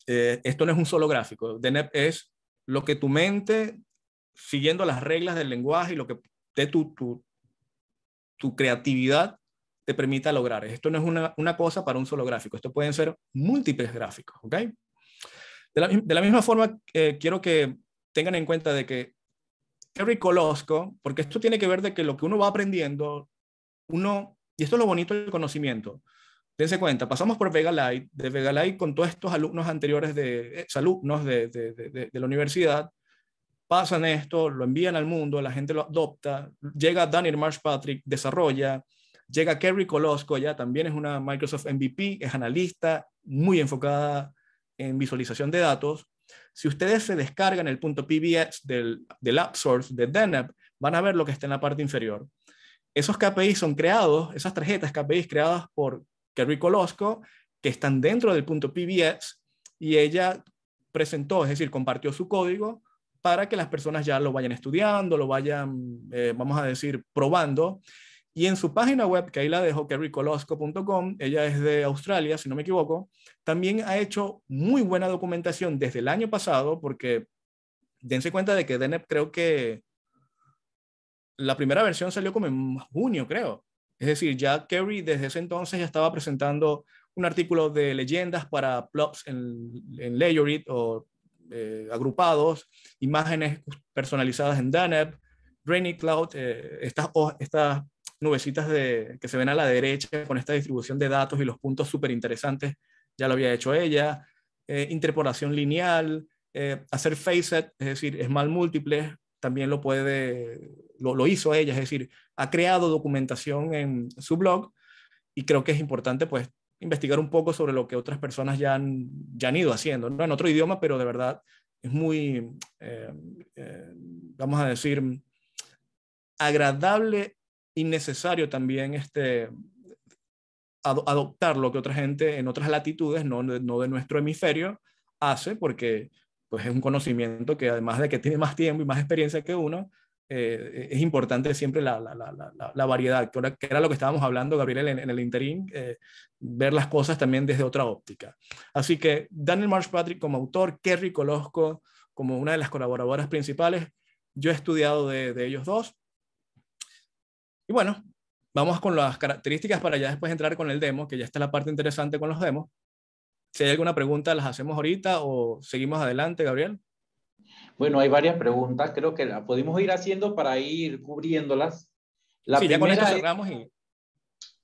esto no es un solo gráfico. Deneb es lo que tu mente, siguiendo las reglas del lenguaje y lo que de tu creatividad te permita lograr. Esto no es una cosa para un solo gráfico, esto pueden ser múltiples gráficos, ¿ok? De la misma forma, quiero que tengan en cuenta de que Eric Kolosko, porque esto tiene que ver de que lo que uno va aprendiendo, y esto es lo bonito del conocimiento. Dense cuenta, pasamos por VegaLite, de VegaLite con todos estos alumnos anteriores, alumnos de la universidad, pasan esto, lo envían al mundo, la gente lo adopta, llega Daniel Marshpatrick, desarrolla, Llega Kerry Colosco, ella también es una Microsoft MVP, es analista, muy enfocada en visualización de datos. Si ustedes se descargan el punto .pbs del App Source de DNAP, van a ver lo que está en la parte inferior. Esos KPIs son creados, esas tarjetas KPIs creadas por Kerry Colosco, que están dentro del punto .pbs, y ella presentó, es decir, compartió su código para que las personas ya lo vayan estudiando, lo vayan, vamos a decir, probando. Y en su página web, que ahí la dejo, kerrycolosco.com, ella es de Australia, si no me equivoco, también ha hecho muy buena documentación desde el año pasado, porque dense cuenta de que DNAP creo que la primera versión salió como en junio, creo. Es decir, ya Kerry desde ese entonces ya estaba presentando un artículo de leyendas para plots en Layorit o agrupados, imágenes personalizadas en DNAP, Rainy Cloud, estas nubecitas que se ven a la derecha con esta distribución de datos y los puntos súper interesantes, ya lo había hecho ella, interpolación lineal, hacer facet, es decir, esmal múltiples, también lo hizo ella, es decir, ha creado documentación en su blog y creo que es importante pues investigar un poco sobre lo que otras personas ya han ido haciendo, ¿no? En otro idioma, pero de verdad es muy, vamos a decir, agradable y necesario también adoptar lo que otra gente en otras latitudes, no de nuestro hemisferio, hace, porque pues es un conocimiento que además de que tiene más tiempo y más experiencia que uno, es importante siempre la variedad, que era lo que estábamos hablando, Gabriel, en el interín, ver las cosas también desde otra óptica. Así que Daniel Marshpatrick como autor, Kerry Colosco como una de las colaboradoras principales, yo he estudiado de ellos dos. Y bueno, vamos con las características para ya después entrar con el demo, que ya está la parte interesante con los demos. Si hay alguna pregunta, las hacemos ahorita o seguimos adelante, Gabriel. Bueno, hay varias preguntas, creo que las podemos ir haciendo para ir cubriéndolas. La Sí, ya con esto primera cerramos y...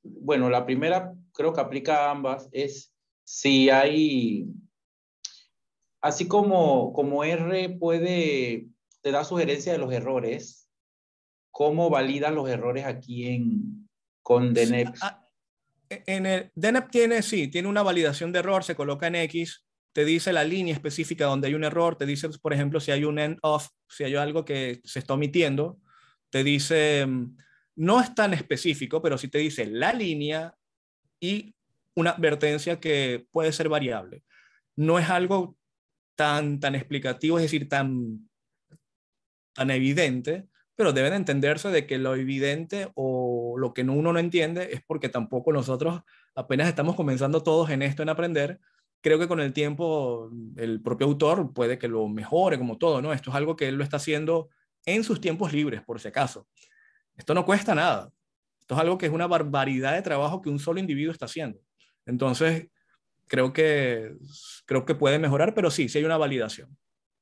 Bueno, la primera creo que aplica a ambas, es si hay, así como R te da sugerencia de los errores, ¿cómo validan los errores aquí con DNEP? En el DNAP tiene una validación de error, se coloca en X, te dice la línea específica donde hay un error, te dice, por ejemplo, si hay un end off, si hay algo que se está omitiendo, te dice, no es tan específico, pero sí te dice la línea y una advertencia que puede ser variable. No es algo tan explicativo, es decir, tan evidente, pero deben entenderse de que lo evidente o lo que uno no entiende es porque tampoco nosotros apenas estamos comenzando todos en esto, en aprender. Creo que con el tiempo el propio autor puede que lo mejore como todo, ¿no? Esto es algo que él lo está haciendo en sus tiempos libres, por si acaso. Esto no cuesta nada. Esto es algo que es una barbaridad de trabajo que un solo individuo está haciendo. Entonces, creo que puede mejorar, pero sí hay una validación.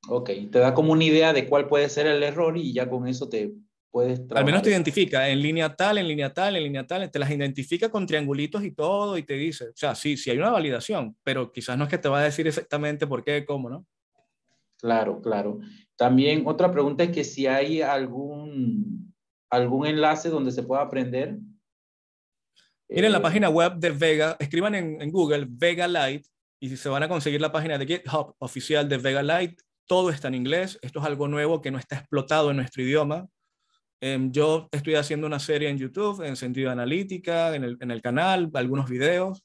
Ok, te da como una idea de cuál puede ser el error y ya con eso te puedes Al menos trabajar. te identifica en línea tal, en línea tal, en línea tal, te las identifica con triangulitos y todo y te dice, o sea, sí hay una validación, pero quizás no es que te va a decir exactamente por qué, cómo, ¿no? Claro, claro. También otra pregunta es que si hay algún enlace donde se pueda aprender. Miren la página web de Vega, escriban en Google Vega Lite y si se van a conseguir la página de GitHub oficial de Vega Lite, todo está en inglés, esto es algo nuevo que no está explotado en nuestro idioma. Yo estoy haciendo una serie en YouTube en sentido de analítica, en el canal, algunos videos.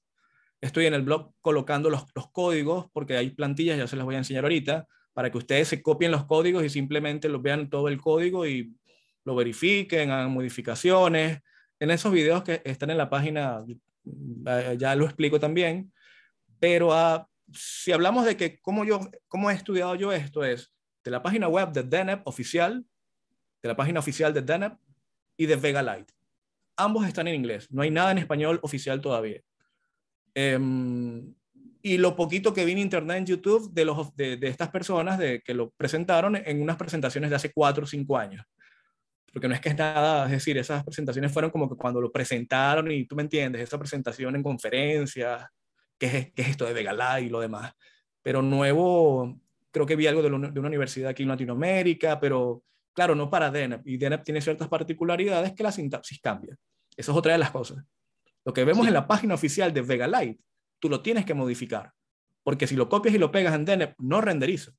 Estoy en el blog colocando los códigos porque hay plantillas, ya se las voy a enseñar ahorita, para que ustedes se copien los códigos y simplemente los vean todo el código y lo verifiquen, hagan modificaciones. En esos videos que están en la página ya lo explico también, pero si hablamos de que cómo he estudiado yo esto es de la página web de DNAP oficial, de la página oficial de DNAP y de Vega Lite. Ambos están en inglés, no hay nada en español oficial todavía. Y lo poquito que vi en internet, en YouTube, de estas personas que lo presentaron en unas presentaciones de hace 4 o 5 años. Porque no es que es nada, es decir, esas presentaciones fueron como que cuando lo presentaron y tú me entiendes, esa presentación en conferencias, qué es esto de Vega Lite y lo demás. Pero nuevo, creo que vi algo de una universidad aquí en Latinoamérica, pero claro, no para DNAP. Y DNAP tiene ciertas particularidades que la sintaxis cambia. Eso es otra de las cosas. Lo que vemos Sí, en la página oficial de Vega Lite, tú lo tienes que modificar. Porque si lo copias y lo pegas en DNEP, no renderiza.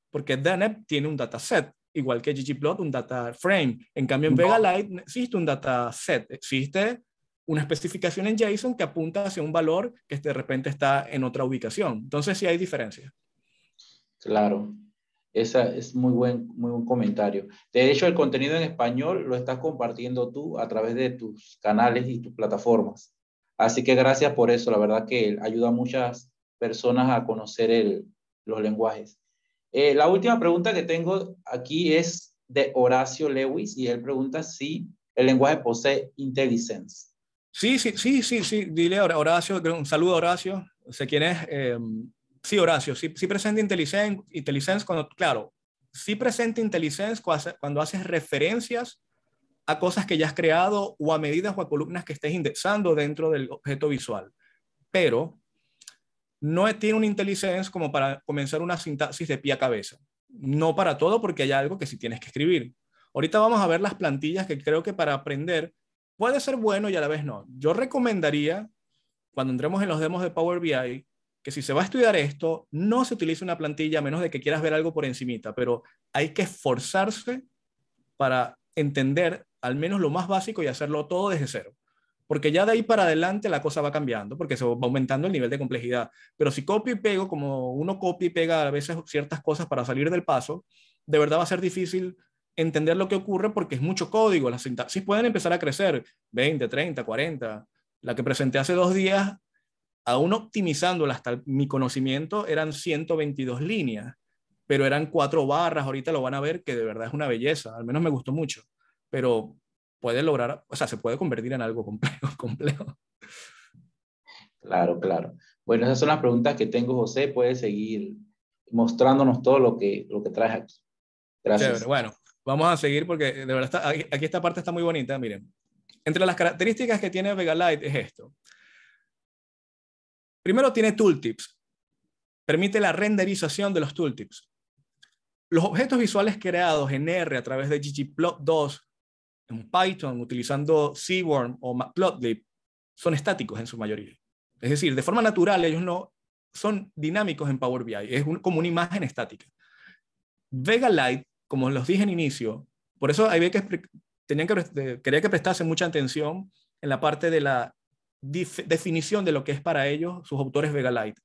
Porque DNEP tiene un dataset, igual que ggplot, un data frame. En cambio, en Vega no, Lite no existe un dataset, existe una especificación en JSON que apunta hacia un valor que de repente está en otra ubicación. Entonces, sí hay diferencias. claro. Esa es muy buen comentario. De hecho, el contenido en español lo estás compartiendo tú a través de tus canales y tus plataformas. Así que gracias por eso. La verdad que ayuda a muchas personas a conocer los lenguajes. La última pregunta que tengo aquí es de Horacio Lewis y él pregunta si el lenguaje posee IntelliSense. Sí, sí, sí, sí, sí. Dile a Horacio, un saludo a Horacio. Sé quién es. Sí, Horacio, sí, sí presenta IntelliSense cuando, claro, sí presenta IntelliSense cuando haces referencias a cosas que ya has creado o a medidas o a columnas que estés indexando dentro del objeto visual. Pero no tiene un IntelliSense como para comenzar una sintaxis de pie a cabeza. No para todo, porque hay algo que sí tienes que escribir. Ahorita vamos a ver las plantillas que creo que para aprender puede ser bueno y a la vez no. Yo recomendaría, cuando entremos en los demos de Power BI, que si se va a estudiar esto, no se utilice una plantilla a menos de que quieras ver algo por encimita, pero hay que esforzarse para entender al menos lo más básico y hacerlo todo desde cero. Porque ya de ahí para adelante la cosa va cambiando, porque se va aumentando el nivel de complejidad. Pero si copio y pego, como uno copia y pega a veces ciertas cosas para salir del paso, de verdad va a ser difícil entender lo que ocurre porque es mucho código. Las sintaxis pueden empezar a crecer 20, 30, 40. La que presenté hace 2 días, aún optimizándola hasta mi conocimiento, eran 122 líneas, pero eran 4 barras. Ahorita lo van a ver que de verdad es una belleza. Al menos me gustó mucho. Pero puede lograr, o sea, se puede convertir en algo complejo, complejo. Claro, claro. Bueno, esas son las preguntas que tengo, José. Puedes seguir mostrándonos todo lo que traes aquí. Chévere. Gracias. Bueno, vamos a seguir porque de verdad aquí esta parte está muy bonita. Miren, entre las características que tiene Vega Lite es esto. Primero tiene tooltips. Permite la renderización de los tooltips. Los objetos visuales creados en R a través de ggplot2 en Python utilizando Seaborn o Matplotlib son estáticos en su mayoría. Es decir, de forma natural ellos no son dinámicos en Power BI. Es como una imagen estática. Vega Lite, como los dije en inicio, por eso había quería que prestase mucha atención en la parte de la definición de lo que es para ellos, sus autores Vega Lite.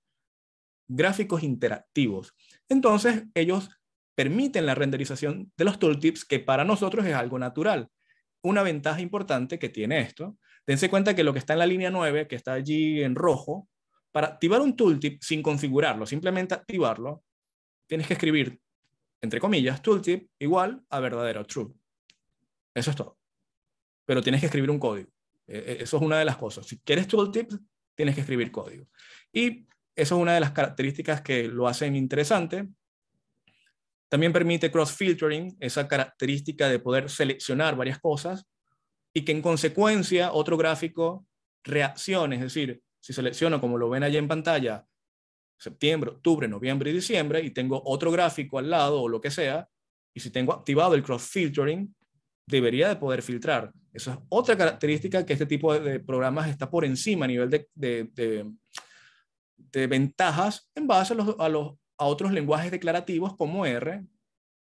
Gráficos interactivos. Entonces, ellos permiten la renderización de los tooltips, que para nosotros es algo natural. Una ventaja importante que tiene esto, dense cuenta que lo que está en la línea 9, que está allí en rojo, para activar un tooltip sin configurarlo, simplemente activarlo, tienes que escribir, entre comillas, tooltip igual a verdadero, true. Eso es todo. Pero tienes que escribir un código. Eso es una de las cosas. Si quieres tooltips, tienes que escribir código. Y eso es una de las características que lo hacen interesante. También permite cross-filtering, esa característica de poder seleccionar varias cosas y que en consecuencia otro gráfico reaccione. Es decir, si selecciono, como lo ven allá en pantalla, septiembre, octubre, noviembre y diciembre, y tengo otro gráfico al lado o lo que sea, y si tengo activado el cross-filtering, debería de poder filtrar. Esa es otra característica que este tipo de programas está por encima a nivel de ventajas en base a otros lenguajes declarativos como R,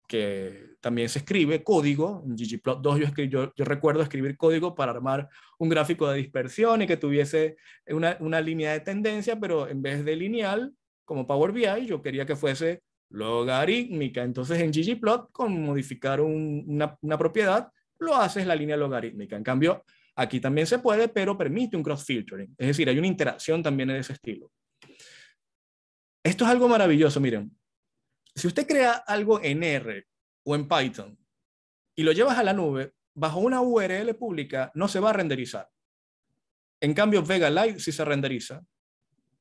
que también se escribe código. En ggplot2 yo recuerdo escribir código para armar un gráfico de dispersión y que tuviese una línea de tendencia, pero en vez de lineal, como Power BI, yo quería que fuese logarítmica. Entonces en ggplot, con modificar una propiedad, lo haces la línea logarítmica. En cambio, aquí también se puede, pero permite un cross-filtering. Es decir, hay una interacción también en ese estilo. Esto es algo maravilloso, miren. Si usted crea algo en R o en Python y lo llevas a la nube, bajo una URL pública no se va a renderizar. En cambio, Vega Lite sí se renderiza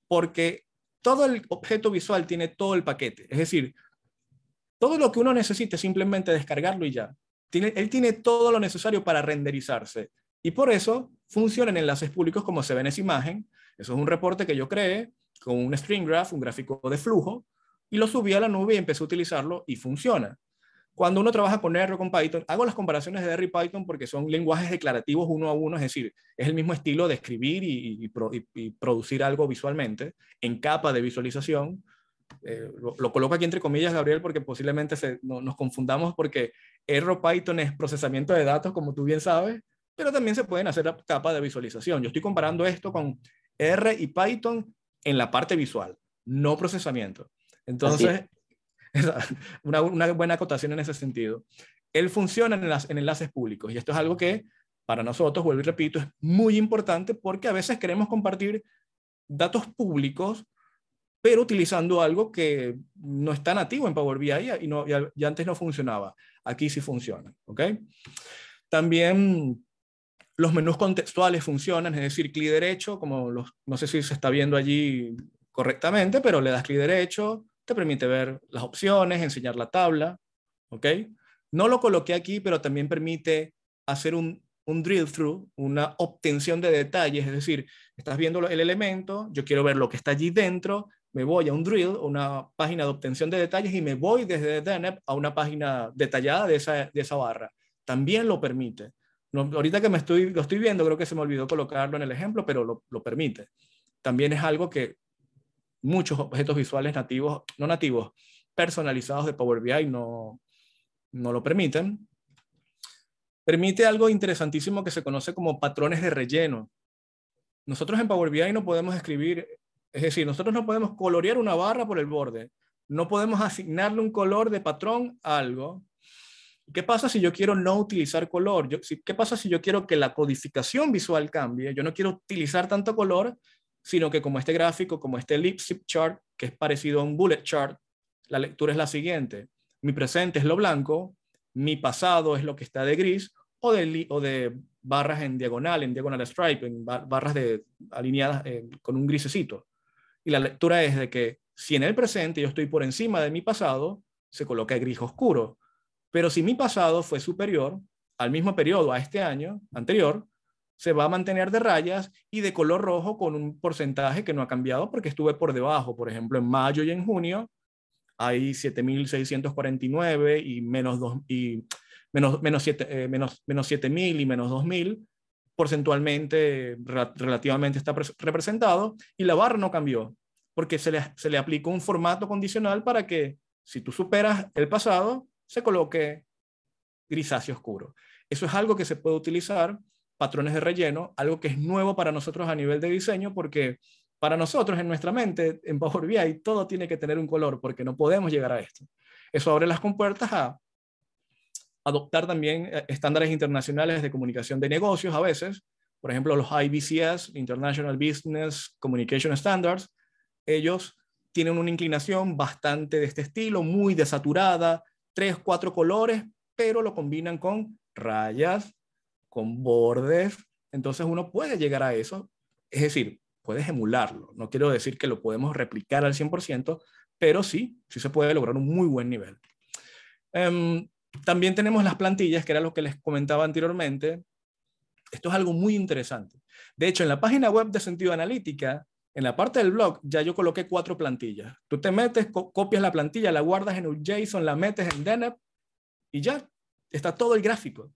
porque todo el objeto visual tiene todo el paquete. Es decir, todo lo que uno necesita es simplemente descargarlo y ya. Él tiene todo lo necesario para renderizarse. Y por eso funcionan enlaces públicos como se ve en esa imagen. Eso es un reporte que yo creé con un string graph, un gráfico de flujo, y lo subí a la nube y empecé a utilizarlo y funciona. Cuando uno trabaja con R o con Python, hago las comparaciones de R y Python porque son lenguajes declarativos uno a uno, es decir, es el mismo estilo de escribir y producir algo visualmente en capa de visualización. Lo coloco aquí entre comillas, Gabriel, porque posiblemente nos confundamos porque R o Python es procesamiento de datos, como tú bien sabes, pero también se pueden hacer capas de visualización. Yo estoy comparando esto con R y Python en la parte visual, no procesamiento. Entonces, una buena acotación en ese sentido. Él funciona en enlaces públicos y esto es algo que para nosotros, vuelvo y repito, es muy importante porque a veces queremos compartir datos públicos pero utilizando algo que no está nativo en Power BI y antes no funcionaba. Aquí sí funciona, ¿ok? También los menús contextuales funcionan, es decir, clic derecho, no sé si se está viendo allí correctamente, pero le das clic derecho, te permite ver las opciones, enseñar la tabla, ¿ok? No lo coloqué aquí, pero también permite hacer un drill through, una obtención de detalles, es decir, estás viendo el elemento, yo quiero ver lo que está allí dentro, me voy a un drill, una página de obtención de detalles y me voy desde DNEP a una página detallada de esa barra. También lo permite. No, ahorita que lo estoy viendo, creo que se me olvidó colocarlo en el ejemplo, pero lo permite. También es algo que muchos objetos visuales nativos, no nativos, personalizados de Power BI no lo permiten. Permite algo interesantísimo que se conoce como patrones de relleno. Nosotros en Power BI no podemos escribir, es decir, nosotros no podemos colorear una barra por el borde, no podemos asignarle un color de patrón a algo. ¿Qué pasa si yo quiero no utilizar color? ¿Qué pasa si yo quiero que la codificación visual cambie? Yo no quiero utilizar tanto color, sino que como este gráfico, como este ellipse chart, que es parecido a un bullet chart, la lectura es la siguiente. Mi presente es lo blanco, mi pasado es lo que está de gris, o de barras en diagonal stripe, en barras alineadas con un grisecito. Y la lectura es de que si en el presente yo estoy por encima de mi pasado, se coloca gris oscuro. Pero si mi pasado fue superior al mismo periodo, a este año anterior, se va a mantener de rayas y de color rojo con un porcentaje que no ha cambiado porque estuve por debajo. Por ejemplo, en mayo y en junio hay 7.649 y menos 7.000 y menos 2.000. Porcentualmente, relativamente está representado y la barra no cambió porque se le aplicó un formato condicional para que si tú superas el pasado, se coloque grisáceo oscuro. Eso es algo que se puede utilizar, patrones de relleno, algo que es nuevo para nosotros a nivel de diseño, porque para nosotros en nuestra mente, en Power BI, todo tiene que tener un color, porque no podemos llegar a esto. Eso abre las compuertas a adoptar también estándares internacionales de comunicación de negocios a veces, por ejemplo, los IBCS, International Business Communication Standards, ellos tienen una inclinación bastante de este estilo, muy desaturada, 3, 4 colores, pero lo combinan con rayas, con bordes, entonces uno puede llegar a eso, es decir, puedes emularlo, no quiero decir que lo podemos replicar al 100%, pero sí se puede lograr un muy buen nivel. También tenemos las plantillas, que era lo que les comentaba anteriormente. Esto es algo muy interesante. De hecho, en la página web de Sentido Analítica, en la parte del blog, ya yo coloqué 4 plantillas. Tú te metes, copias la plantilla, la guardas en un JSON, la metes en DNEP y ya está todo el gráfico.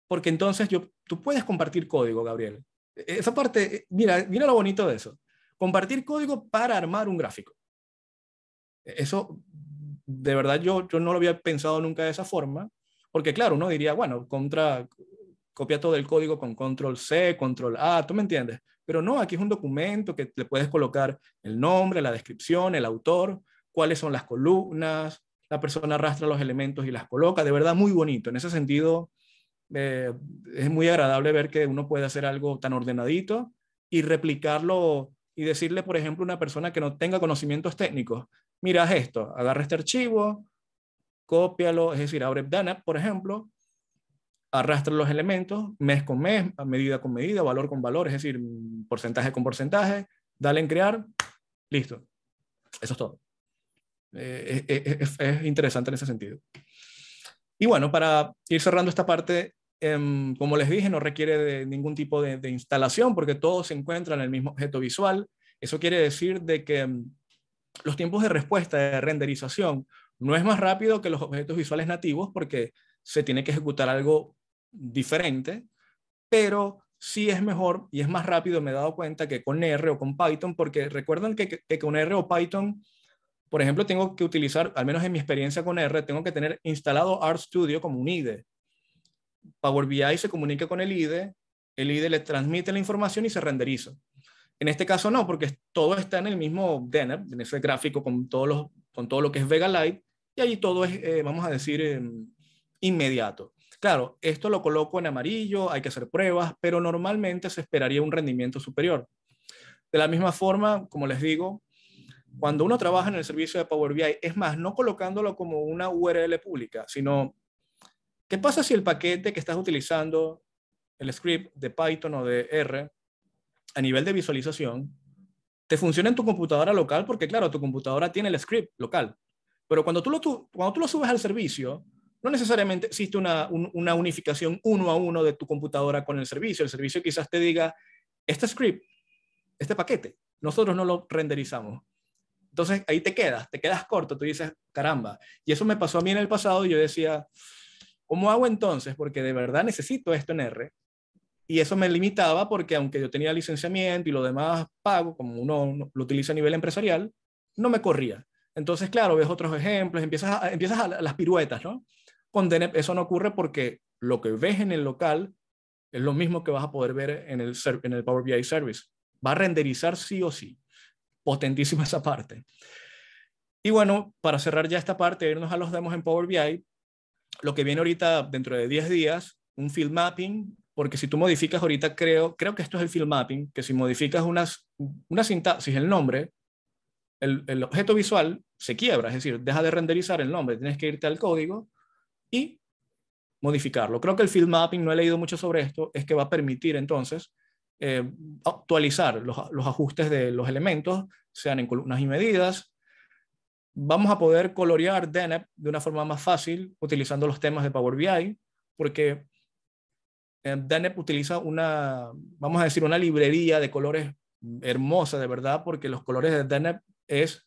Porque entonces tú puedes compartir código, Gabriel. Esa parte, mira lo bonito de eso. Compartir código para armar un gráfico. Eso, de verdad, yo no lo había pensado nunca de esa forma, porque claro, uno diría, bueno, copia todo el código con control C, control A, ¿tú me entiendes? Pero no, aquí es un documento que le puedes colocar el nombre, la descripción, el autor, cuáles son las columnas, la persona arrastra los elementos y las coloca, de verdad muy bonito. En ese sentido, es muy agradable ver que uno puede hacer algo tan ordenadito y replicarlo y decirle, por ejemplo, a una persona que no tenga conocimientos técnicos, mira esto, agarra este archivo, cópialo, es decir, abre DNAP, por ejemplo, arrastra los elementos, mes con mes, medida con medida, valor con valor, es decir, porcentaje con porcentaje, dale en crear, listo. Eso es todo. Es interesante en ese sentido. Y bueno, para ir cerrando esta parte, como les dije, no requiere de ningún tipo de instalación porque todo se encuentra en el mismo objeto visual. Eso quiere decir de que los tiempos de respuesta de renderización No es más rápido que los objetos visuales nativos porque se tiene que ejecutar algo diferente, pero sí es mejor y es más rápido, me he dado cuenta, que con R o con Python, porque recuerdan que con R o Python, por ejemplo, tengo que utilizar, al menos en mi experiencia con R, tengo que tener instalado RStudio como un IDE. Power BI se comunica con el IDE le transmite la información y se renderiza. En este caso no, porque todo está en el mismo DNEP, en ese gráfico con todo lo que es Vega Lite, y allí todo es, vamos a decir, inmediato. Claro, esto lo coloco en amarillo, hay que hacer pruebas, pero normalmente se esperaría un rendimiento superior. De la misma forma, como les digo, cuando uno trabaja en el servicio de Power BI, es más, no colocándolo como una URL pública, sino, ¿qué pasa si el paquete que estás utilizando, el script de Python o de R, a nivel de visualización, te funciona en tu computadora local? Porque claro, tu computadora tiene el script local, pero cuando cuando tú lo subes al servicio, no necesariamente existe una unificación uno a uno de tu computadora con el servicio. El servicio quizás te diga, este script, este paquete, nosotros no lo renderizamos. Entonces ahí te quedas corto, tú dices, caramba. Y eso me pasó a mí en el pasado y yo decía, ¿cómo hago entonces? Porque de verdad necesito esto en R. Y eso me limitaba porque aunque yo tenía licenciamiento y lo demás pago, como uno lo utiliza a nivel empresarial, no me corría. Entonces, claro, ves otros ejemplos, empiezas a las piruetas, ¿no? Con DNEP eso no ocurre porque lo que ves en el local es lo mismo que vas a poder ver en el Power BI Service. Va a renderizar sí o sí. Potentísima esa parte. Y bueno, para cerrar ya esta parte, irnos a los demos en Power BI, lo que viene ahorita dentro de 10 días, un field mapping, porque si tú modificas ahorita, creo que esto es el field mapping, que si modificas una sintaxis, el nombre, el objeto visual se quiebra, es decir, deja de renderizar el nombre, tienes que irte al código y modificarlo. Creo que el field mapping, no he leído mucho sobre esto, es que va a permitir entonces actualizar los ajustes de los elementos, sean en columnas y medidas. Vamos a poder colorear DNEP de una forma más fácil utilizando los temas de Power BI, porque DNEP utiliza vamos a decir, una librería de colores hermosa, de verdad, porque los colores de DNEP es,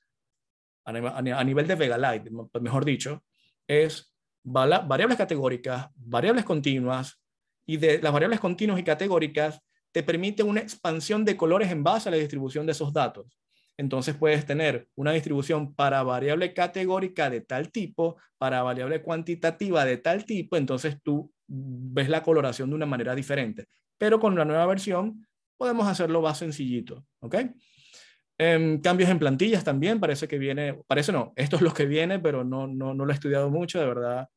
a nivel de Vega Lite, mejor dicho, es variables categóricas, variables continuas, y de las variables continuas y categóricas te permite una expansión de colores en base a la distribución de esos datos. Entonces puedes tener una distribución para variable categórica de tal tipo, para variable cuantitativa de tal tipo, entonces tú ves la coloración de una manera diferente. Pero con la nueva versión podemos hacerlo más sencillito, ¿ok? Cambios en plantillas también, parece que viene, parece no, esto es lo que viene, pero no lo he estudiado mucho, de verdad.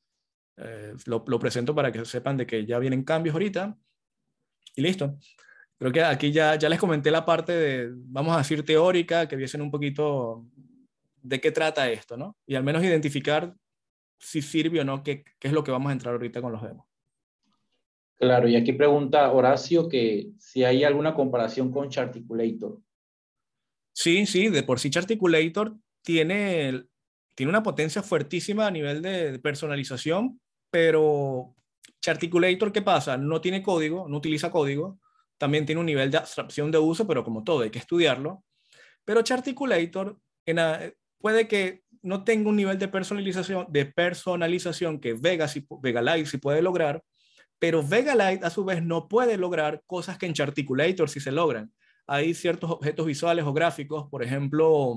Lo presento para que sepan de que ya vienen cambios ahorita y listo. Creo que aquí ya les comenté la parte de, vamos a decir, teórica, que viesen un poquito de qué trata esto, ¿no? Y al menos identificar si sirve o no, qué es lo que vamos a entrar ahorita con los demos. Claro, y aquí pregunta Horacio que si hay alguna comparación con Charticulator. Sí, de por sí Charticulator tiene una potencia fuertísima a nivel de personalización, pero Charticulator, ¿qué pasa? No tiene código, no utiliza código, también tiene un nivel de abstracción de uso, pero como todo hay que estudiarlo. Pero Charticulator puede que no tenga un nivel de personalización que Vega Lite sí puede lograr, pero Vega Lite a su vez no puede lograr cosas que en Charticulator sí se logran. Hay ciertos objetos visuales o gráficos, por ejemplo,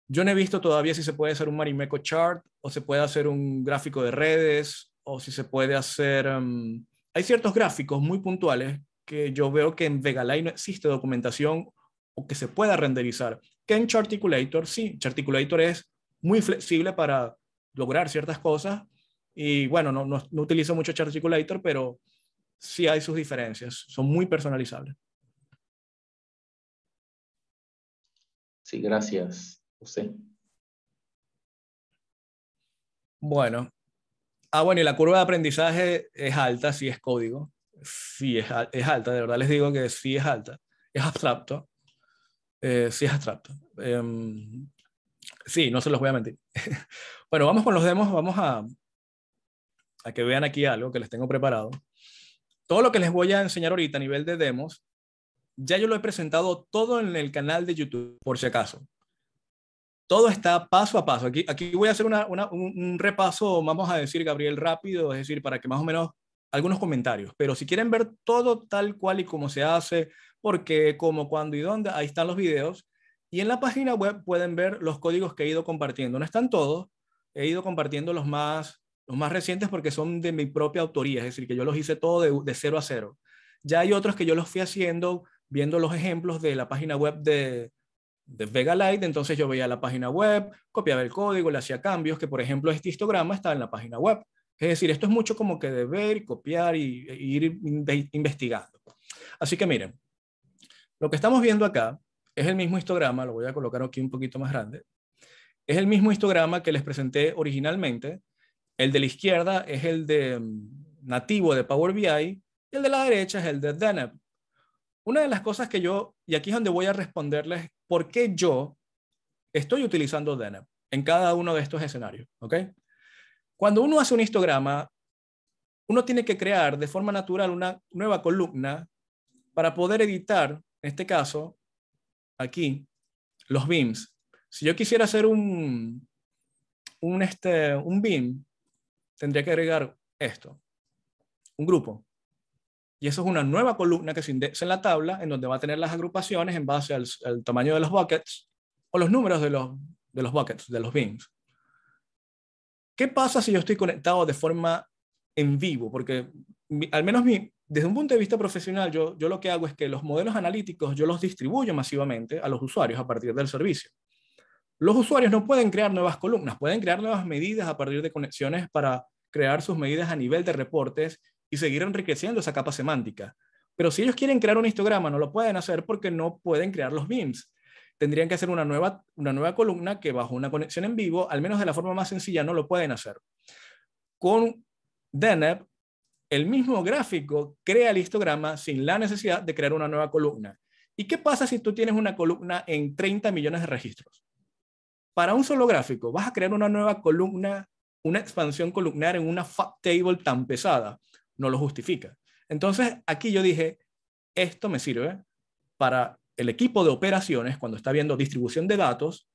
yo no he visto todavía si se puede hacer un Marimeco chart o se puede hacer un gráfico de redes o si se puede hacer... hay ciertos gráficos muy puntuales que yo veo que en Vega Lite no existe documentación o que se pueda renderizar. Que en Charticulator sí, Charticulator es muy flexible para lograr ciertas cosas y bueno, no utilizo mucho Charticulator, pero sí hay sus diferencias, son muy personalizables. Sí, gracias, José. Bueno, bueno, y la curva de aprendizaje es alta, sí es código, sí es alta, de verdad les digo que sí es alta, es abstracto, sí es abstracto. Sí, no se los voy a mentir. Bueno, vamos con los demos, vamos a que vean aquí algo que les tengo preparado. Todo lo que les voy a enseñar ahorita a nivel de demos, ya yo lo he presentado todo en el canal de YouTube, por si acaso. Todo está paso a paso. Aquí voy a hacer un repaso, vamos a decir, Gabriel, rápido, es decir, para que más o menos algunos comentarios. Pero si quieren ver todo tal cual y cómo se hace, por qué, cómo, cuándo y dónde, ahí están los videos. Y en la página web pueden ver los códigos que he ido compartiendo. No están todos, he ido compartiendo los más recientes porque son de mi propia autoría, es decir, que yo los hice todo de 0 a 0. Ya hay otros que yo los fui haciendo viendo los ejemplos de la página web de Vega Lite, entonces yo veía la página web, copiaba el código, le hacía cambios, que por ejemplo este histograma está en la página web. Es decir, esto es mucho como que de ver, copiar y ir investigando. Así que miren, lo que estamos viendo acá es el mismo histograma, lo voy a colocar aquí un poquito más grande, es el mismo histograma que les presenté originalmente. El de la izquierda es el de nativo de Power BI y el de la derecha es el de Deneb. Una de las cosas que yo, y aquí es donde voy a responderles por qué yo estoy utilizando Deneb en cada uno de estos escenarios, ¿ok? Cuando uno hace un histograma, uno tiene que crear de forma natural una nueva columna para poder editar, en este caso, aquí, los beams. Si yo quisiera hacer un beam, tendría que agregar esto, un grupo. Y eso es una nueva columna que se indexa en la tabla, en donde va a tener las agrupaciones en base al tamaño de los buckets o los números de los buckets, de los beams. ¿Qué pasa si yo estoy conectado de forma en vivo? Porque al menos desde un punto de vista profesional, yo lo que hago es que los modelos analíticos yo los distribuyo masivamente a los usuarios a partir del servicio. Los usuarios no pueden crear nuevas columnas, pueden crear nuevas medidas a partir de conexiones para crear sus medidas a nivel de reportes y seguir enriqueciendo esa capa semántica. Pero si ellos quieren crear un histograma, no lo pueden hacer porque no pueden crear los beams. Tendrían que hacer una nueva columna que bajo una conexión en vivo, al menos de la forma más sencilla, no lo pueden hacer. Con Deneb, el mismo gráfico crea el histograma sin la necesidad de crear una nueva columna. ¿Y qué pasa si tú tienes una columna en 30 millones de registros? Para un solo gráfico, vas a crear una nueva columna, una expansión columnar en una fact table tan pesada. No lo justifica. Entonces, aquí yo dije, esto me sirve para el equipo de operaciones, cuando está viendo distribución de datos,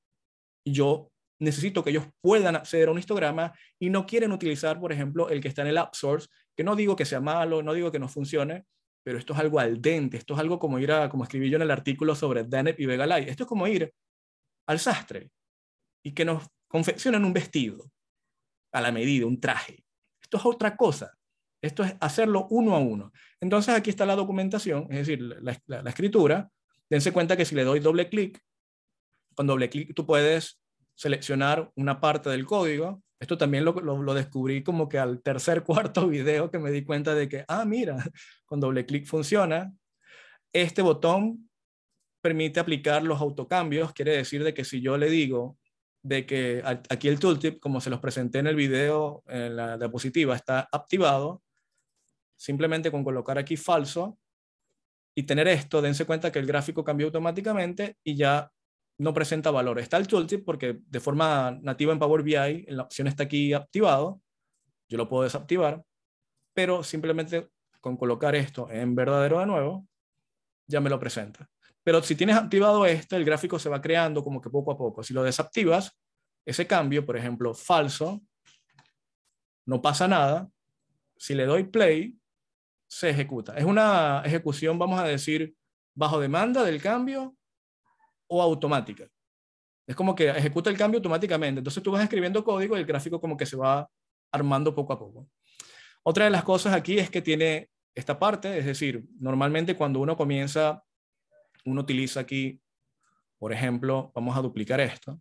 yo necesito que ellos puedan acceder a un histograma y no quieren utilizar, por ejemplo, el que está en el App Source, que no digo que sea malo, no digo que no funcione, pero esto es algo al dente, esto es algo como como escribí yo en el artículo sobre Deneb y Vega Lite, esto es como ir al sastre y que nos confeccionen un vestido a la medida, un traje. Esto es otra cosa. Esto es hacerlo uno a uno. Entonces aquí está la documentación, es decir, la escritura. Dense cuenta que si le doy doble clic, con doble clic tú puedes seleccionar una parte del código. Esto también lo descubrí como que al tercer, cuarto video que me di cuenta de que, mira, con doble clic funciona. Este botón permite aplicar los autocambios, quiere decir de que si yo le digo de que aquí el tooltip, como se los presenté en el video, en la diapositiva, está activado, simplemente con colocar aquí falso y tener esto, dense cuenta que el gráfico cambió automáticamente y ya no presenta valor. Está el tooltip porque de forma nativa en Power BI, en la opción está aquí activado, yo lo puedo desactivar, pero simplemente con colocar esto en verdadero de nuevo, ya me lo presenta. Pero si tienes activado el gráfico se va creando como que poco a poco. Si lo desactivas, ese cambio, por ejemplo, falso, no pasa nada. Si le doy play, se ejecuta. Es una ejecución, vamos a decir, bajo demanda del cambio o automática. Es como que ejecuta el cambio automáticamente. Entonces tú vas escribiendo código y el gráfico como que se va armando poco a poco. Otra de las cosas aquí es que tiene esta parte, es decir, normalmente cuando uno comienza, uno utiliza aquí, por ejemplo, vamos a duplicar esto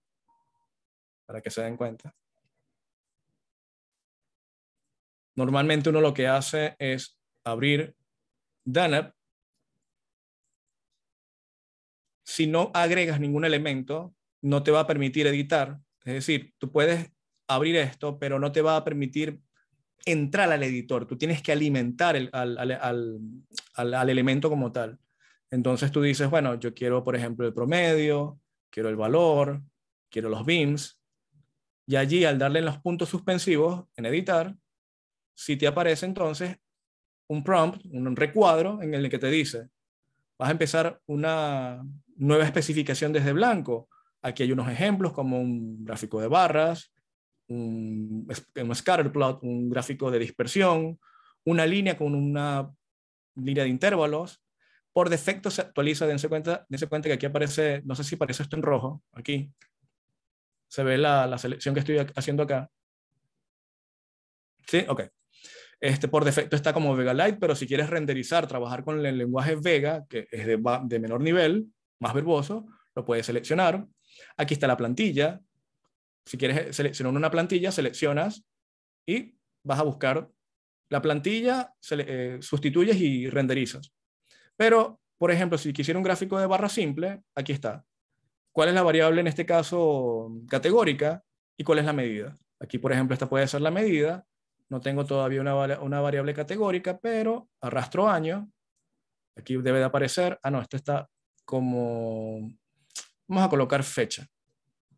para que se den cuenta. Normalmente uno lo que hace es abrir Deneb. Si no agregas ningún elemento, no te va a permitir editar. Es decir, tú puedes abrir esto, pero no te va a permitir entrar al editor. Tú tienes que alimentar al elemento como tal. Entonces tú dices, bueno, yo quiero, por ejemplo, el promedio, quiero el valor, quiero los beams. Y allí, al darle en los puntos suspensivos, en editar, si te aparece entonces un prompt, un recuadro en el que te dice, vas a empezar una nueva especificación desde blanco. Aquí hay unos ejemplos como un gráfico de barras, un scatterplot, un gráfico de dispersión, una línea con una línea de intervalos. Por defecto se actualiza, dense cuenta que aquí aparece, no sé si aparece esto en rojo, aquí. Se ve la selección que estoy haciendo acá. ¿Sí? Ok. Por defecto está como Vega Lite, pero si quieres renderizar, trabajar con el lenguaje Vega, que es de menor nivel, más verboso, lo puedes seleccionar. Aquí está la plantilla. Si quieres seleccionar una plantilla, seleccionas y vas a buscar la plantilla, sustituyes y renderizas. Pero, por ejemplo, si quisiera un gráfico de barra simple, aquí está. ¿Cuál es la variable en este caso categórica y cuál es la medida? Aquí, por ejemplo, esta puede ser la medida. No tengo todavía una variable categórica, pero arrastro año. Aquí debe de aparecer. Ah, no, esto está como... Vamos a colocar fecha,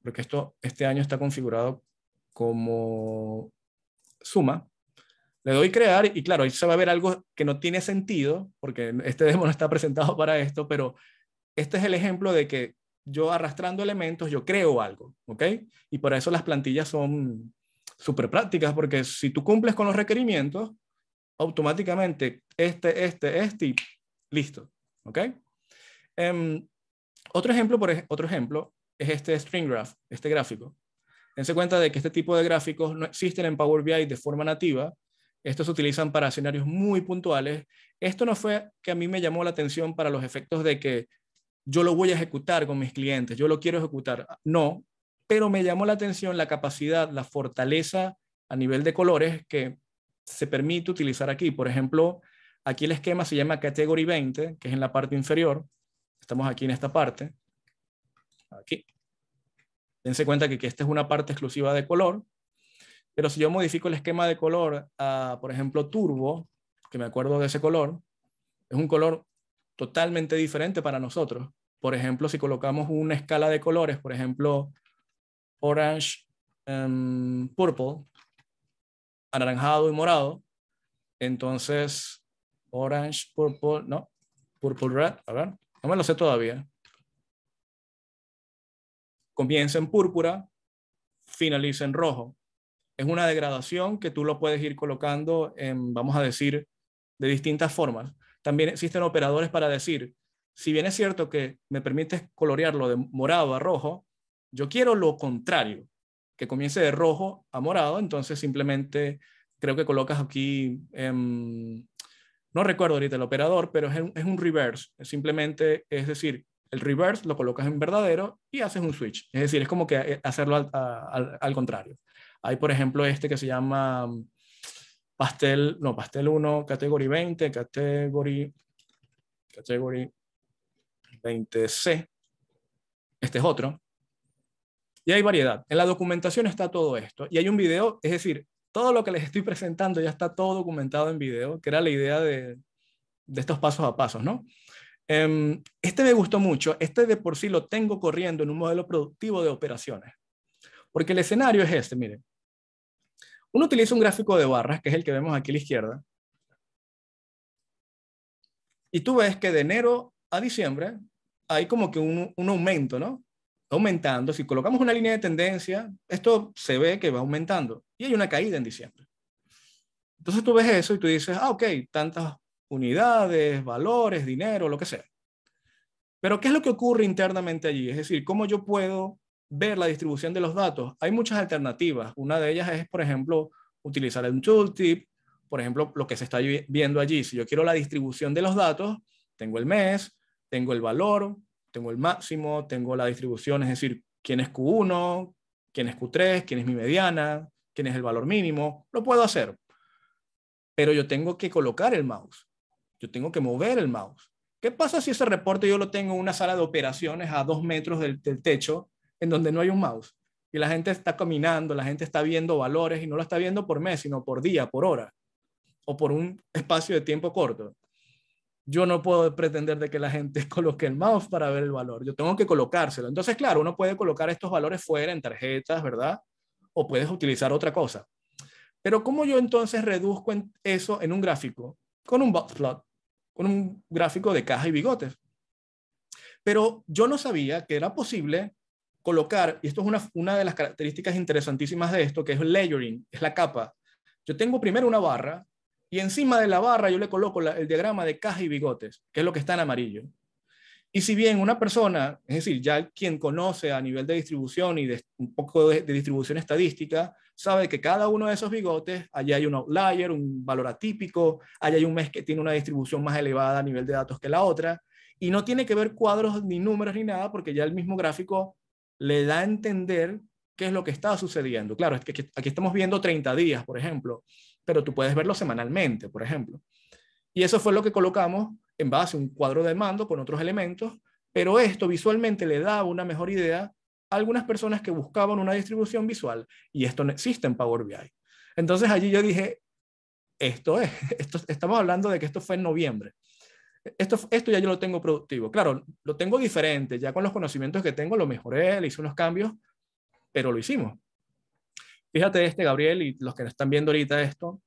porque este año está configurado como suma. Le doy crear y claro, ahí se va a ver algo que no tiene sentido, porque este demo no está presentado para esto, pero este es el ejemplo de que yo arrastrando elementos, yo creo algo, ¿ok? Y por eso las plantillas son súper prácticas, porque si tú cumples con los requerimientos, automáticamente y listo, ¿ok? Otro ejemplo es este string graph, este gráfico. Dense cuenta de que este tipo de gráficos no existen en Power BI de forma nativa. Estos se utilizan para escenarios muy puntuales. Esto no fue que a mí me llamó la atención para los efectos de que yo lo voy a ejecutar con mis clientes, yo lo quiero ejecutar. No, pero me llamó la atención la capacidad, la fortaleza a nivel de colores que se permite utilizar aquí. Por ejemplo, aquí el esquema se llama Category 20, que es en la parte inferior. Estamos aquí en esta parte. Aquí. Dense cuenta que esta es una parte exclusiva de color, pero si yo modifico el esquema de color a, por ejemplo, turbo, que me acuerdo de ese color, es un color totalmente diferente para nosotros. Por ejemplo, si colocamos una escala de colores, por ejemplo, orange, purple, anaranjado y morado, entonces orange, purple, no, purple red, a ver, no me lo sé todavía. Comienza en púrpura, finaliza en rojo. Es una degradación que tú lo puedes ir colocando en, vamos a decir, de distintas formas. También existen operadores para decir, si bien es cierto que me permites colorearlo de morado a rojo, yo quiero lo contrario, que comience de rojo a morado, entonces simplemente creo que colocas aquí, no recuerdo ahorita el operador, pero es un reverse, simplemente es decir, el reverse lo colocas en verdadero y haces un switch, es decir, es como que hacerlo al contrario. Hay, por ejemplo, este que se llama pastel 1, category 20, category 20C. Este es otro. Y hay variedad. En la documentación está todo esto. Y hay un video, es decir, todo lo que les estoy presentando ya está todo documentado en video, que era la idea de estos pasos a pasos, ¿no? Este me gustó mucho. Este de por sí lo tengo corriendo en un modelo productivo de operaciones. Porque el escenario es este, miren. Uno utiliza un gráfico de barras, que es el que vemos aquí a la izquierda, y tú ves que de enero a diciembre hay como que un aumento, ¿no? Aumentando. Si colocamos una línea de tendencia, esto se ve que va aumentando y hay una caída en diciembre. Entonces tú ves eso y tú dices, ok, tantas unidades, valores, dinero, lo que sea. Pero ¿qué es lo que ocurre internamente allí? Es decir, ¿cómo yo puedo ver la distribución de los datos? Hay muchas alternativas. Una de ellas es, por ejemplo, utilizar un tooltip. Por ejemplo, lo que se está viendo allí. Si yo quiero la distribución de los datos, tengo el mes, tengo el valor, tengo el máximo, tengo la distribución, es decir, quién es Q1, quién es Q3, quién es mi mediana, quién es el valor mínimo. Lo puedo hacer. Pero yo tengo que colocar el mouse. Yo tengo que mover el mouse. ¿Qué pasa si ese reporte yo lo tengo en una sala de operaciones a 2 metros del techo en donde no hay un mouse? Y la gente está caminando, la gente está viendo valores y no lo está viendo por mes, sino por día, por hora o por un espacio de tiempo corto. Yo no puedo pretender de que la gente coloque el mouse para ver el valor. Yo tengo que colocárselo. Entonces, claro, uno puede colocar estos valores fuera en tarjetas, ¿verdad? O puedes utilizar otra cosa. Pero ¿cómo yo entonces reduzco eso en un gráfico? Con un box plot, con un gráfico de caja y bigotes. Pero yo no sabía que era posible colocar, y esto es una de las características interesantísimas de esto, que es el layering, es la capa. Yo tengo primero una barra, y encima de la barra yo le coloco el diagrama de caja y bigotes, que es lo que está en amarillo. Y si bien una persona, es decir, ya quien conoce a nivel de distribución y de un poco de distribución estadística, sabe que cada uno de esos bigotes, allá hay un outlier, un valor atípico, allá hay un mes que tiene una distribución más elevada a nivel de datos que la otra, y no tiene que ver cuadros ni números ni nada, porque ya el mismo gráfico le da a entender qué es lo que está sucediendo. Claro, es que aquí estamos viendo 30 días, por ejemplo, pero tú puedes verlo semanalmente, por ejemplo. Y eso fue lo que colocamos en base a un cuadro de mando con otros elementos, pero esto visualmente le da una mejor idea a algunas personas que buscaban una distribución visual, y esto no existe en Power BI. Entonces allí yo dije, estamos hablando de que esto fue en noviembre. Esto ya yo lo tengo productivo. Claro, lo tengo diferente, ya con los conocimientos que tengo lo mejoré, le hice unos cambios, pero lo hicimos. Fíjate Gabriel, y los que están viendo ahorita esto,